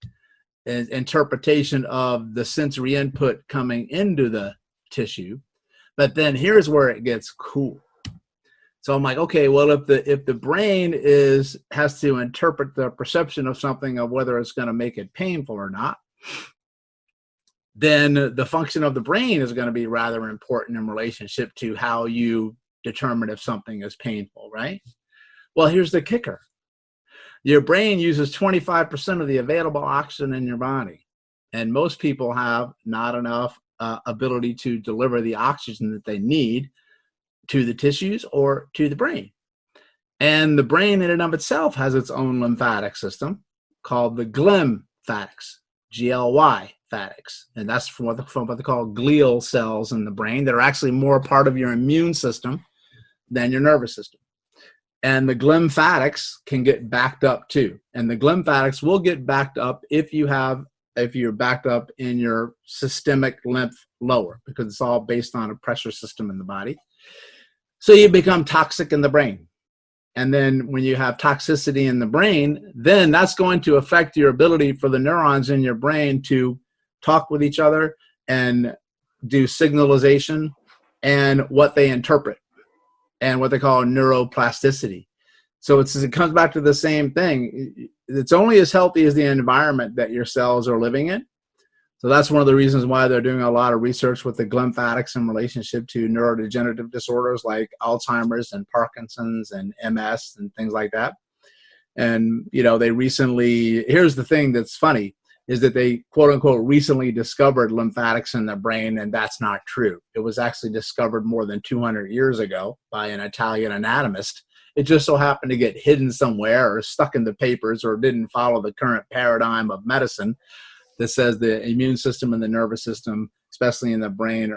and interpretation of the sensory input coming into the tissue. But then here's where it gets cool. So I'm like, okay, well, if the brain has to interpret the perception of something, of whether it's going to make it painful or not, then the function of the brain is going to be rather important in relationship to how you determine if something is painful, right? Well, here's the kicker. Your brain uses 25% of the available oxygen in your body. And most people have not enough ability to deliver the oxygen that they need to the tissues or to the brain. And the brain in and of itself has its own lymphatic system called the glymphatics, Glymphatics. And that's from what they call glial cells in the brain that are actually more part of your immune system than your nervous system. And the glymphatics can get backed up too. And the glymphatics will get backed up if you're backed up in your systemic lymph lower, because it's all based on a pressure system in the body. So you become toxic in the brain. And then when you have toxicity in the brain, then that's going to affect your ability for the neurons in your brain to talk with each other and do signalization and what they interpret and what they call neuroplasticity. So it comes back to the same thing. It's only as healthy as the environment that your cells are living in. So that's one of the reasons why they're doing a lot of research with the glymphatics in relationship to neurodegenerative disorders like Alzheimer's and Parkinson's and MS and things like that. And, they recently, here's the thing that's funny, is that they, quote unquote, recently discovered lymphatics in the brain, and that's not true. It was actually discovered more than 200 years ago by an Italian anatomist. It just so happened to get hidden somewhere or stuck in the papers or didn't follow the current paradigm of medicine that says the immune system and the nervous system, especially in the brain,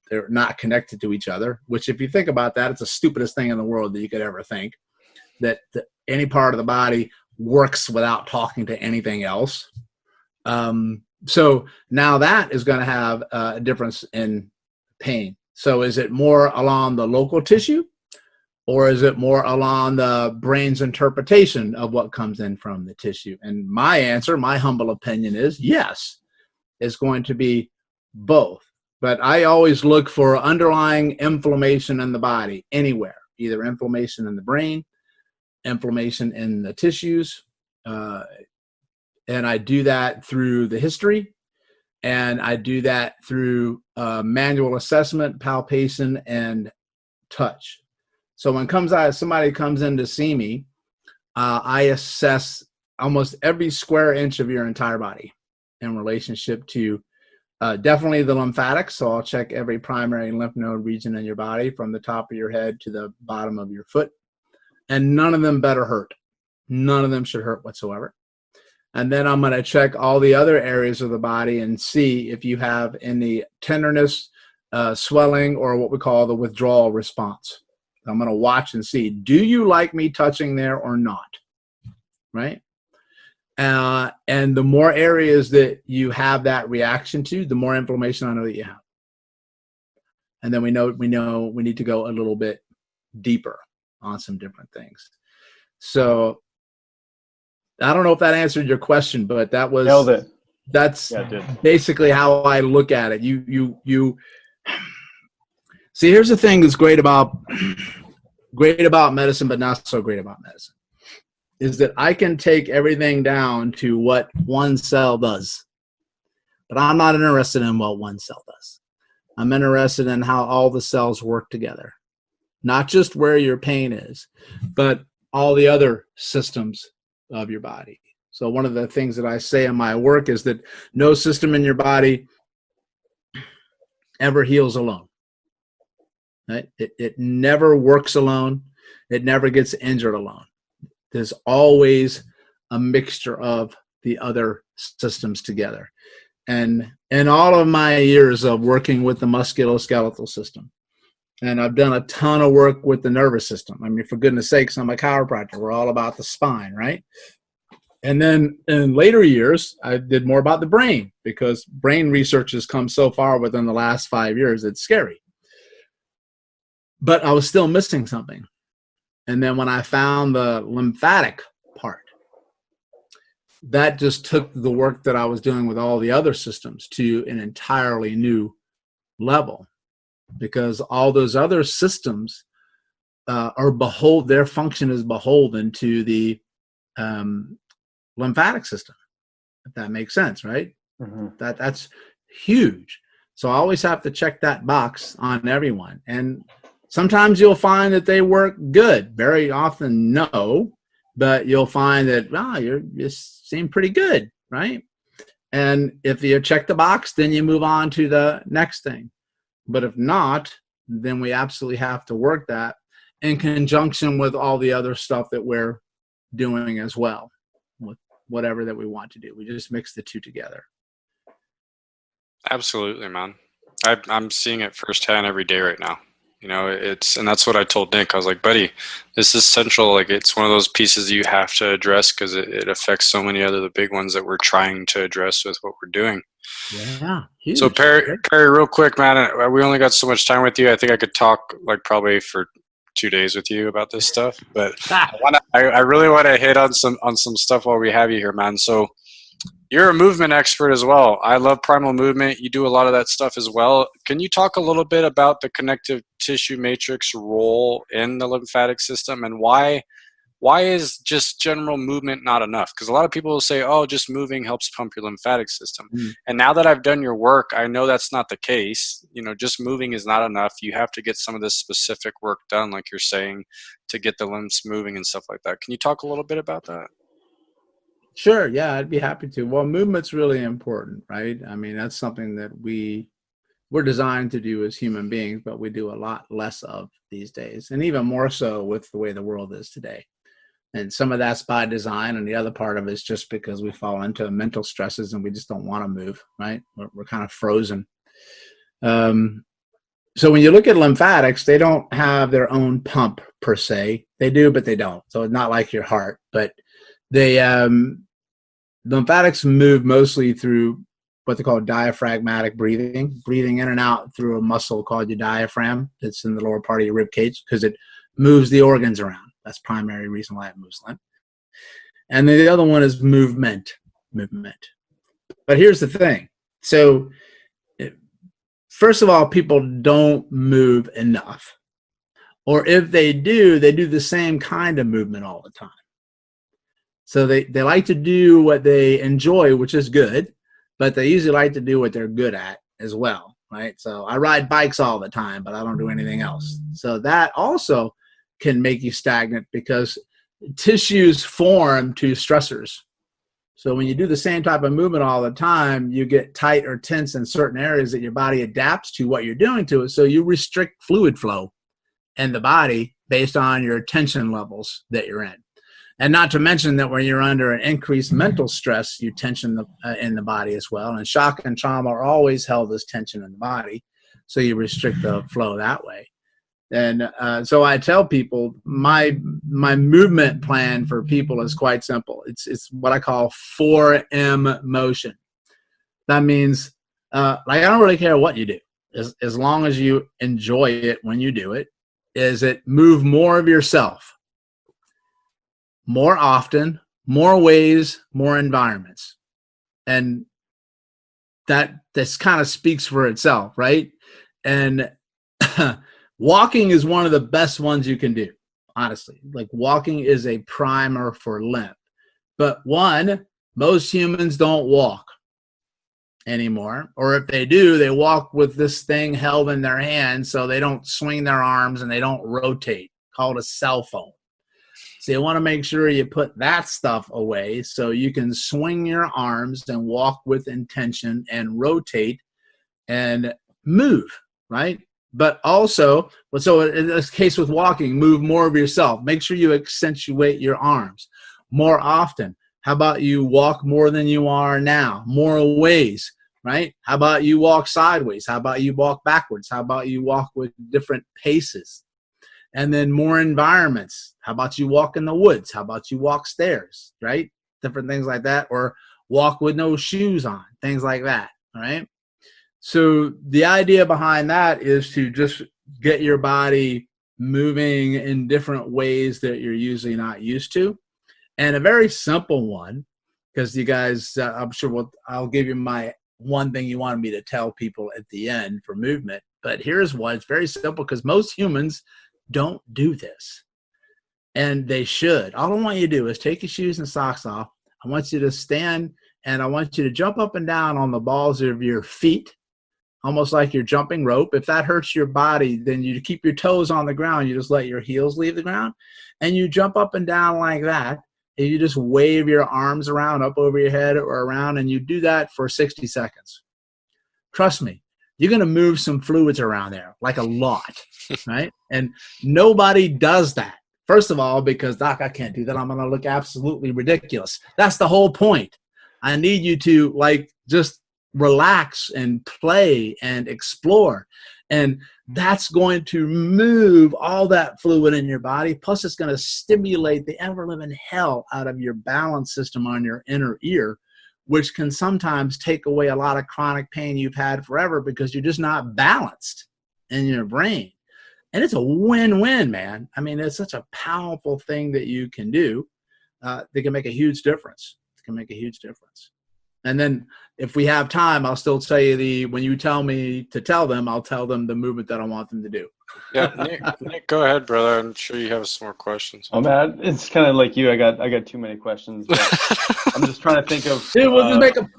they're not connected to each other, which if you think about that, it's the stupidest thing in the world that you could ever think, that any part of the body works without talking to anything else. So now that is going to have a difference in pain. So is it more along the local tissue, or is it more along the brain's interpretation of what comes in from the tissue? And my answer, my humble opinion is yes, it's going to be both. But I always look for underlying inflammation in the body anywhere, either inflammation in the brain, inflammation in the tissues. And I do that through the history, and I do that through manual assessment, palpation, and touch. So when somebody comes in to see me, I assess almost every square inch of your entire body in relationship to definitely the lymphatics. So I'll check every primary lymph node region in your body from the top of your head to the bottom of your foot. And none of them better hurt. None of them should hurt whatsoever. And then I'm going to check all the other areas of the body and see if you have any tenderness, swelling or what we call the withdrawal response. I'm going to watch and see, do you like me touching there or not? Right? And the more areas that you have that reaction to, the more inflammation I know that you have. And then we know we need to go a little bit deeper on some different things. So I don't know if that answered your question, but that was Nailed it. That's Yeah, it did. basically how I look at it. You see, here's the thing that's great about medicine, but not so great about medicine, is that I can take everything down to what one cell does, but I'm not interested in what one cell does. I'm interested in how all the cells work together, not just where your pain is, but all the other systems of your body. So one of the things that I say in my work is that no system in your body ever heals alone. Right? It never works alone. It never gets injured alone. There's always a mixture of the other systems together. And in all of my years of working with the musculoskeletal system, and I've done a ton of work with the nervous system. I mean, for goodness sakes, I'm a chiropractor. We're all about the spine, right? And then in later years, I did more about the brain, because brain research has come so far within the last 5 years, it's scary. But I was still missing something. And then when I found the lymphatic part, that just took the work that I was doing with all the other systems to an entirely new level, because all those other systems their function is beholden to the lymphatic system, if that makes sense, right? Mm-hmm. That's huge. So I always have to check that box on everyone. And sometimes you'll find that they work good. Very often, no. But you'll find that, you seem pretty good, right? And if you check the box, then you move on to the next thing. But if not, then we absolutely have to work that in conjunction with all the other stuff that we're doing as well, with whatever that we want to do. We just mix the two together. Absolutely, man. I'm seeing it firsthand every day right now. You know, and that's what I told Nick. I was like, buddy, this is central. Like, it's one of those pieces you have to address, because it affects so many other the big ones that we're trying to address with what we're doing. Yeah. Huge. So Perry, real quick, man, we only got so much time with you. I think I could talk like probably for 2 days with you about this stuff, but I really want to hit on some stuff while we have you here, man. So you're a movement expert as well. I love primal movement. You do a lot of that stuff as well. Can you talk a little bit about the connective tissue matrix role in the lymphatic system, and why is just general movement not enough? Because a lot of people will say, oh, just moving helps pump your lymphatic system. And now that I've done your work, I know that's not the case. You know, just moving is not enough. You have to get some of this specific work done, like you're saying, to get the lymphs moving and stuff like that. Can you talk a little bit about that? Sure. Yeah, I'd be happy to. Well, movement's really important, right? I mean, that's something that we're designed to do as human beings, but we do a lot less of these days, and even more so with the way the world is today. And some of that's by design, and the other part of it is just because we fall into mental stresses and we just don't want to move, right? We're kind of frozen. So when you look at lymphatics, they don't have their own pump per se. They do, but they don't. So it's not like your heart, but lymphatics move mostly through what they call diaphragmatic breathing in and out through a muscle called your diaphragm that's in the lower part of your rib cage, because it moves the organs around. That's the primary reason why it moves lymph. And then the other one is movement. But here's the thing. So first of all, people don't move enough. Or if they do the same kind of movement all the time. So they like to do what they enjoy, which is good, but they usually like to do what they're good at as well, right? So I ride bikes all the time, but I don't do anything else. So that also can make you stagnant, because tissues form to stressors. So when you do the same type of movement all the time, you get tight or tense in certain areas that your body adapts to what you're doing to it. So you restrict fluid flow in the body based on your tension levels that you're in. And not to mention that when you're under an increased mental stress, you tension in the body as well. And shock and trauma are always held as tension in the body. So you restrict the flow that way. And so I tell people my movement plan for people is quite simple. It's what I call 4M motion. That means like I don't really care what you do, as long as you enjoy it when you do it. Is it move more of yourself, more often, more ways, more environments, and this kind of speaks for itself, right? And walking is one of the best ones you can do, honestly. Like walking is a primer for lymph. But one, most humans don't walk anymore. Or if they do, they walk with this thing held in their hand so they don't swing their arms and they don't rotate, called a cell phone. So you want to make sure you put that stuff away so you can swing your arms and walk with intention and rotate and move, right? But also, so in this case with walking, move more of yourself. Make sure you accentuate your arms more often. How about you walk more than you are now? More ways, right? How about you walk sideways? How about you walk backwards? How about you walk with different paces? And then more environments. How about you walk in the woods? How about you walk stairs, right? Different things like that. Or walk with no shoes on, things like that, all right? So the idea behind that is to just get your body moving in different ways that you're usually not used to. And a very simple one, because you guys, I'm sure I'll give you my one thing you wanted me to tell people at the end for movement. But here's one. It's very simple because most humans don't do this. And they should. All I want you to do is take your shoes and socks off. I want you to stand and I want you to jump up and down on the balls of your feet, almost like you're jumping rope. If that hurts your body, then you keep your toes on the ground. You just let your heels leave the ground. And you jump up and down like that. And you just wave your arms around, up over your head or around. And you do that for 60 seconds. Trust me, you're going to move some fluids around there, like a lot, right? And nobody does that. First of all, because, Doc, I can't do that. I'm going to look absolutely ridiculous. That's the whole point. I need you to, like, just relax and play and explore. And that's going to move all that fluid in your body. Plus, it's going to stimulate the ever-living hell out of your balance system on your inner ear, which can sometimes take away a lot of chronic pain you've had forever because you're just not balanced in your brain. And it's a win-win, man. I mean, it's such a powerful thing that you can do that can make a huge difference. It can make a huge difference. And then if we have time, I'll still tell you when you tell me to tell them, I'll tell them the movement that I want them to do. Yeah, Nick, go ahead, brother. I'm sure you have some more questions. Oh man, it's kind of like you. I got too many questions. But I'm just trying to think of. Dude,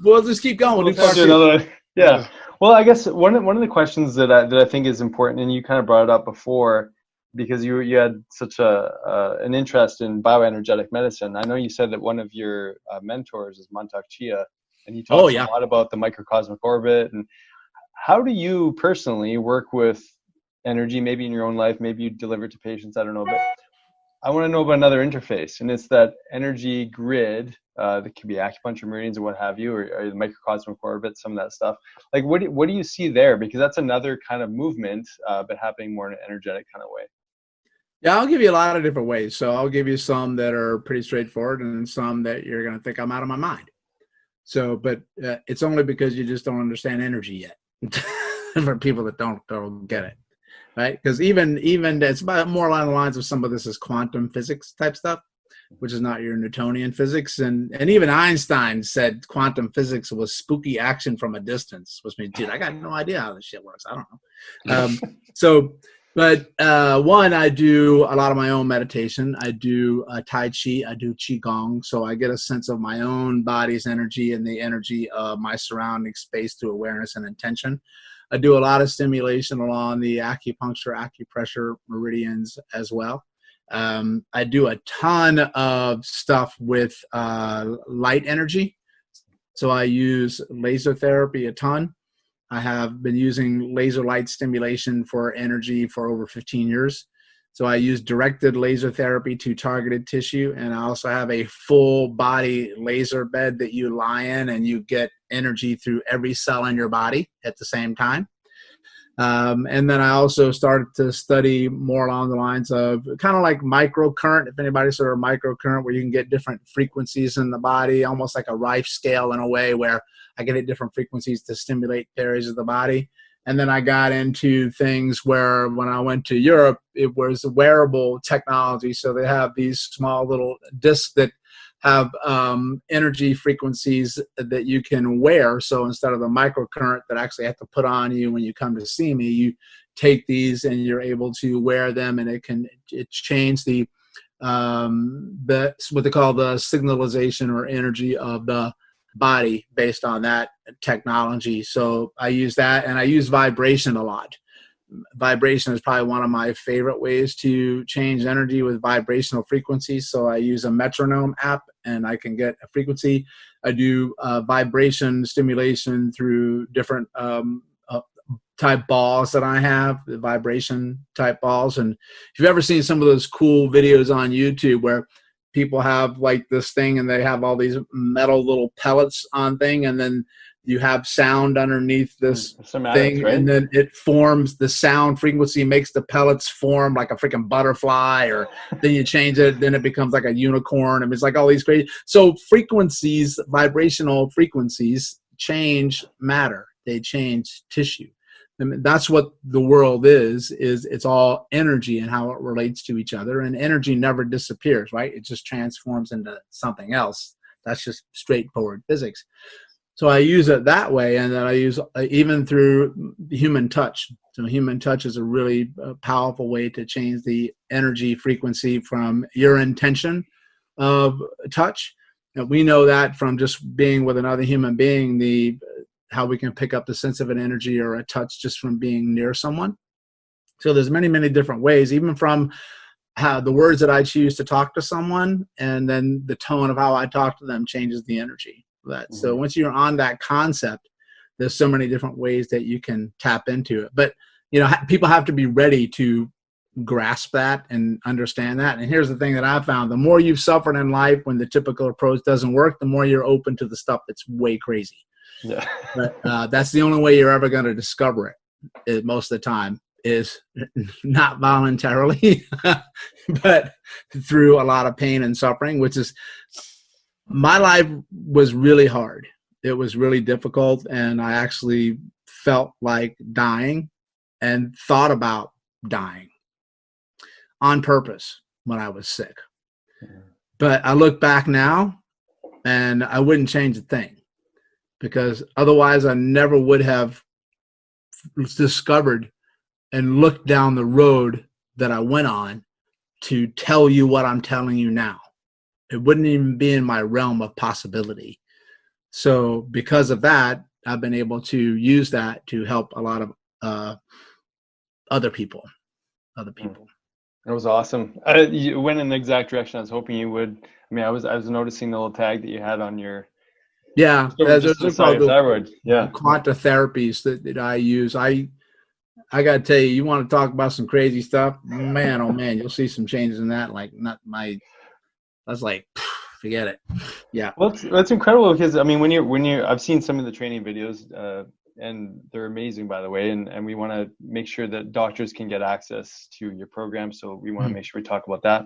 we'll just keep going. We'll do another. Yeah. Well, I guess one of the questions that I think is important, and you kind of brought it up before, because you had such an interest in bioenergetic medicine. I know you said that one of your mentors is Mantak Chia, and he talks a lot about the microcosmic orbit. And how do you personally work with energy, maybe in your own life, maybe you deliver it to patients, I don't know, but I want to know about another interface, and it's that energy grid that can be acupuncture meridians or what have you, or the microcosmic orbit, some of that stuff. Like, what do you see there? Because that's another kind of movement, but happening more in an energetic kind of way. Yeah, I'll give you a lot of different ways. So I'll give you some that are pretty straightforward and some that you're going to think I'm out of my mind. So, but it's only because you just don't understand energy yet for people that don't get it. Right? Because even it's about more along the lines of some of this is quantum physics type stuff, which is not your Newtonian physics. And even Einstein said quantum physics was spooky action from a distance, which means, dude, I got no idea how this shit works. I don't know. One, I do a lot of my own meditation. I do Tai Chi. I do Qigong. So I get a sense of my own body's energy and the energy of my surrounding space through awareness and intention. I do a lot of stimulation along the acupuncture, acupressure meridians as well. I do a ton of stuff with light energy. So I use laser therapy a ton. I have been using laser light stimulation for energy for over 15 years. So I use directed laser therapy to targeted tissue. And I also have a full body laser bed that you lie in and you get energy through every cell in your body at the same time. And then I also started to study more along the lines of kind of like microcurrent, if anybody's heard of microcurrent, where you can get different frequencies in the body, almost like a Rife scale in a way, where I can hit different frequencies to stimulate areas of the body. And then I got into things where when I went to Europe, it was wearable technology. So they have these small little discs that have energy frequencies that you can wear. So instead of the microcurrent that I actually have to put on you when you come to see me, you take these and you're able to wear them, and it change the what they call the signalization or energy of the body based on that technology. So I use that, and I use vibration a lot. Vibration is probably one of my favorite ways to change energy, with vibrational frequencies. So I use a metronome app, and I can get a frequency. I do vibration stimulation through different type balls that I have, the vibration type balls. And if you've ever seen some of those cool videos on YouTube where people have like this thing and they have all these metal little pellets on thing, and then you have sound underneath this thing, right? And then it forms the sound frequency, makes the pellets form like a freaking butterfly, or then you change it, then it becomes like a unicorn. I mean, it's like all these crazy. So frequencies, vibrational frequencies change matter. They change tissue. I mean, that's what the world is it's all energy and how it relates to each other. And energy never disappears, right? It just transforms into something else. That's just straightforward physics. So I use it that way, and then I use even through human touch. So human touch is a really powerful way to change the energy frequency from your intention of touch. And we know that from just being with another human being, how we can pick up the sense of an energy or a touch just from being near someone. So there's many, many different ways, even from how the words that I choose to talk to someone, and then the tone of how I talk to them changes the energy of that. Mm-hmm. So once you're on that concept, there's so many different ways that you can tap into it. But, people have to be ready to grasp that and understand that. And here's the thing that I've found: the more you've suffered in life when the typical approach doesn't work, the more you're open to the stuff that's way crazy. Yeah. But that's the only way you're ever going to discover it most of the time, is not voluntarily, but through a lot of pain and suffering, which is, my life was really hard. It was really difficult. And I actually felt like dying and thought about dying on purpose when I was sick. But I look back now and I wouldn't change a thing, because otherwise I never would have discovered and looked down the road that I went on to tell you what I'm telling you now. It wouldn't even be in my realm of possibility. So because of that, I've been able to use that to help a lot of other people. It was awesome. You went in the exact direction I was hoping you would. I mean, I was noticing the little tag that you had on your. Yeah, there's thyroid. Yeah, quanta therapies that I use. I got to tell you, you want to talk about some crazy stuff, man, oh man, you'll see some changes in that. Like, that's like, forget it. Yeah. Well, that's incredible, because I mean, when you're, I've seen some of the training videos, and they're amazing, by the way. And we want to make sure that doctors can get access to your program. So we want to make sure we talk about that.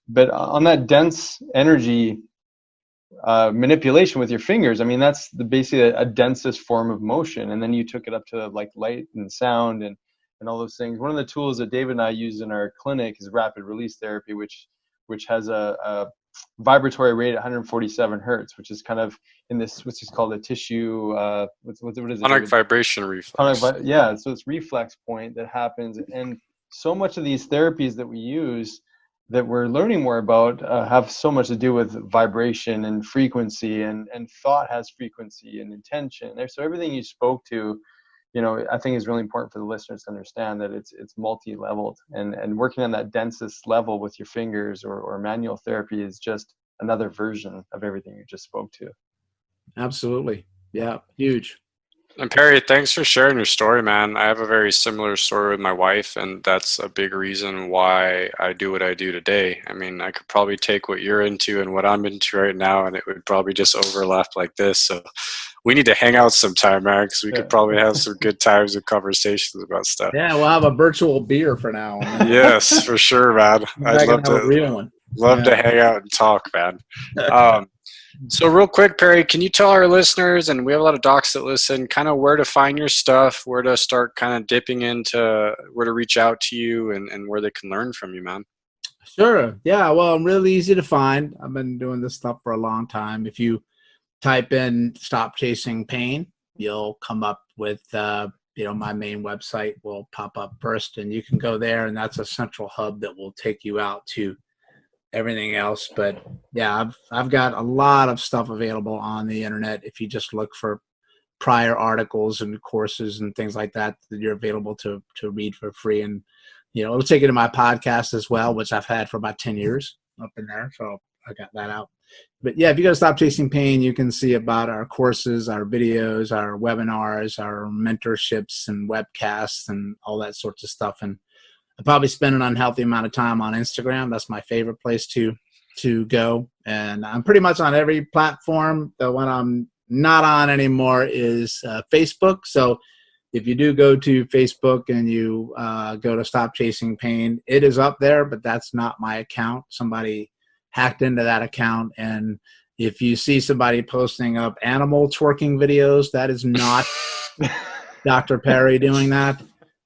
But on that dense energy manipulation with your fingers, I mean, that's basically a densest form of motion. And then you took it up to like light and sound and all those things. One of the tools that David and I use in our clinic is rapid release therapy, which has a vibratory rate at 147 hertz, which is kind of in this, which is called a tissue, what is it? Tonic vibration reflex. Yeah, so it's reflex point that happens. And so much of these therapies that we use that we're learning more about have so much to do with vibration and frequency, and thought has frequency and intention. So everything you spoke to, I think is really important for the listeners to understand that it's multi-leveled, and working on that densest level with your fingers or manual therapy is just another version of everything you just spoke to. Absolutely. Yeah. Huge. And Perry, thanks for sharing your story, man. I have a very similar story with my wife, and that's a big reason why I do what I do today. I mean, I could probably take what you're into and what I'm into right now, and it would probably just overlap like this. So we need to hang out sometime, man, because we could probably have some good times and conversations about stuff. Yeah, we'll have a virtual beer for now. Yes, for sure, man. I'd love to. Real one. Love to hang out and talk, man. So real quick, Perry, can you tell our listeners, and we have a lot of docs that listen, kind of where to find your stuff, where to start kind of dipping into, where to reach out to you, and where they can learn from you, man? Sure. Yeah, well, I'm really easy to find. I've been doing this stuff for a long time. If you type in Stop Chasing Pain, you'll come up with, my main website will pop up first, and you can go there, and that's a central hub that will take you out to everything else. But yeah, I've got a lot of stuff available on the internet. If you just look for prior articles and courses and things like that, that you're available to read for free. And it'll take you to my podcast as well, which I've had for about 10 years up in there, so I got that out. But yeah, if you go to Stop Chasing Pain, you can see about our courses, our videos, our webinars, our mentorships and webcasts and all that sorts of stuff. And I probably spend an unhealthy amount of time on Instagram. That's my favorite place to go. And I'm pretty much on every platform. The one I'm not on anymore is Facebook. So if you do go to Facebook and you go to Stop Chasing Pain, it is up there, but that's not my account. Somebody hacked into that account. And if you see somebody posting up animal twerking videos, that is not Dr. Perry doing that.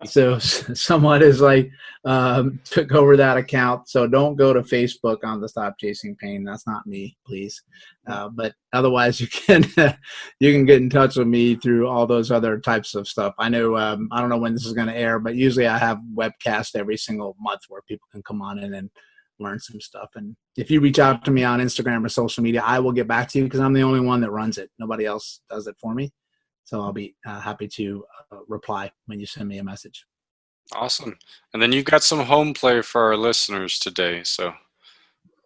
So someone is took over that account. So don't go to Facebook on the Stop Chasing Pain. That's not me, please. But otherwise, you can get in touch with me through all those other types of stuff. I know I don't know when this is going to air, but usually I have webcasts every single month where people can come on in and learn some stuff. And if you reach out to me on Instagram or social media, I will get back to you because I'm the only one that runs it. Nobody else does it for me. So I'll be happy to reply when you send me a message. Awesome. And then you've got some home play for our listeners today. So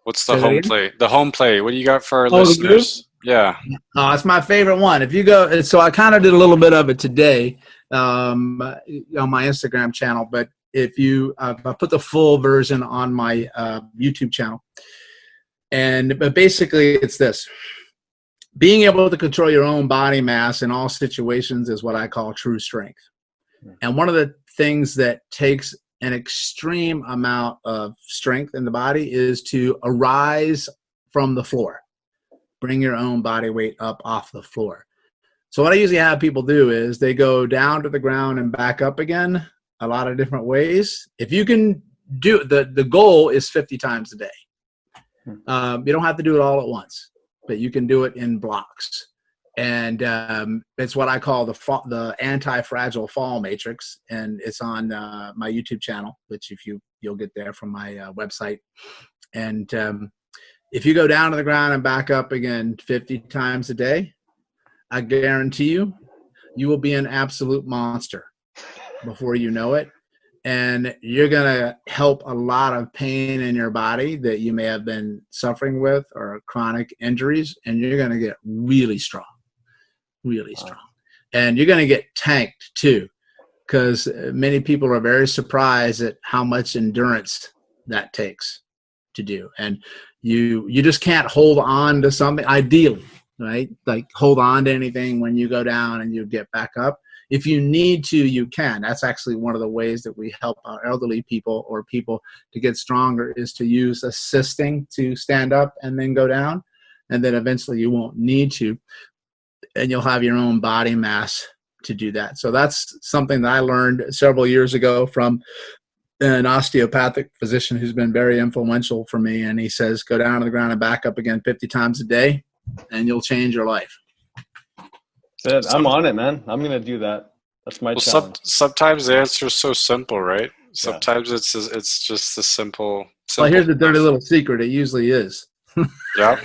what's the home play? The home play. What do you got for our listeners? Yeah. Oh, it's my favorite one. If you go, so I kind of did a little bit of it today on my Instagram channel, but if you, I put the full version on my YouTube channel. But basically it's this. Being able to control your own body mass in all situations is what I call true strength. And one of the things that takes an extreme amount of strength in the body is to arise from the floor. Bring your own body weight up off the floor. So what I usually have people do is they go down to the ground and back up again a lot of different ways. If you can do the goal is 50 times a day. You don't have to do it all at once, but you can do it in blocks. And it's what I call the anti-fragile fall matrix, and it's on my YouTube channel, which you'll get there from my website. And if you go down to the ground and back up again 50 times a day, I guarantee you will be an absolute monster before you know it. And you're going to help a lot of pain in your body that you may have been suffering with or chronic injuries, and you're going to get really strong. Really strong. And you're going to get tanked too, because many people are very surprised at how much endurance that takes to do. And you just can't hold on to something, ideally, right? Like hold on to anything when you go down and you get back up. If you need to, you can. That's actually one of the ways that we help our elderly people or people to get stronger is to use assisting to stand up and then go down. And then eventually you won't need to. And you'll have your own body mass to do that. So that's something that I learned several years ago from an osteopathic physician who's been very influential for me. And he says, go down to the ground and back up again 50 times a day, and you'll change your life. I'm on it, man. I'm going to do that. That's my challenge. Sometimes the answer is so simple, right? Sometimes it's just the simple. Well, here's the dirty little secret. It usually is. Yeah.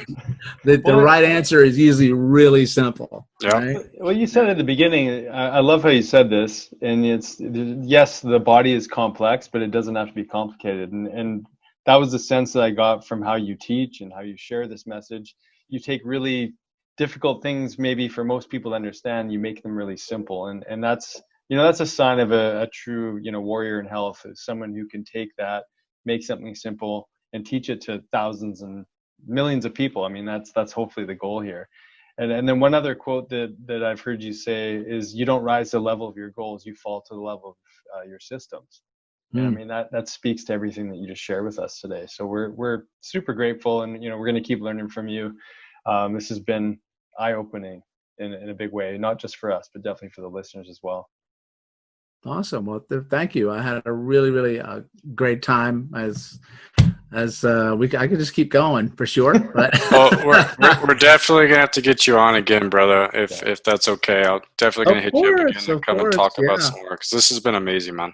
The right answer is usually really simple. Yeah. Right? Well, you said at the beginning, I love how you said this, and yes, the body is complex, but it doesn't have to be complicated. And that was the sense that I got from how you teach and how you share this message. You take really difficult things maybe for most people to understand, you make them really simple. And that's, that's a sign of a true, warrior in health, is someone who can take that, make something simple and teach it to thousands and millions of people. I mean, that's hopefully the goal here. And then one other quote that I've heard you say is, you don't rise to the level of your goals, you fall to the level of your systems. And I mean, that speaks to everything that you just shared with us today. So we're super grateful, and we're going to keep learning from you. This has been eye-opening in a big way, not just for us, but definitely for the listeners as well. Awesome. Well, thank you. I had a really, really great time. I could just keep going for sure. But well, we're definitely gonna have to get you on again, brother. If that's okay, I'll definitely gonna hit you up again and come and talk about some more, because this has been amazing, man.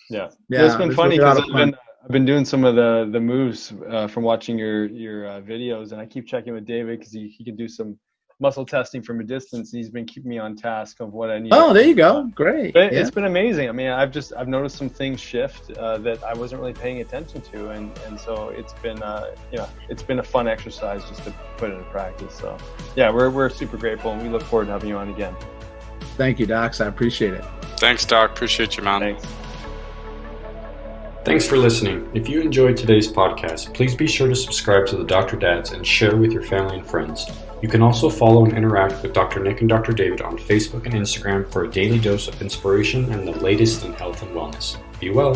Yeah. It's been funny because I've been doing some of the moves from watching your videos, and I keep checking with David because he can do some muscle testing from a distance. He's been keeping me on task of what I need. Oh, there you go. Great. But it's been amazing. I mean, I've noticed some things shift that I wasn't really paying attention to, and so it's been it's been a fun exercise just to put it into practice. So yeah, we're super grateful, and we look forward to having you on again. Thank you, Docs. I appreciate it. Thanks, Doc. Appreciate you, man. Thanks. Thanks for listening. If you enjoyed today's podcast, please be sure to subscribe to the Dr. Dads and share with your family and friends. You can also follow and interact with Dr. Nick and Dr. David on Facebook and Instagram for a daily dose of inspiration and the latest in health and wellness. Be well.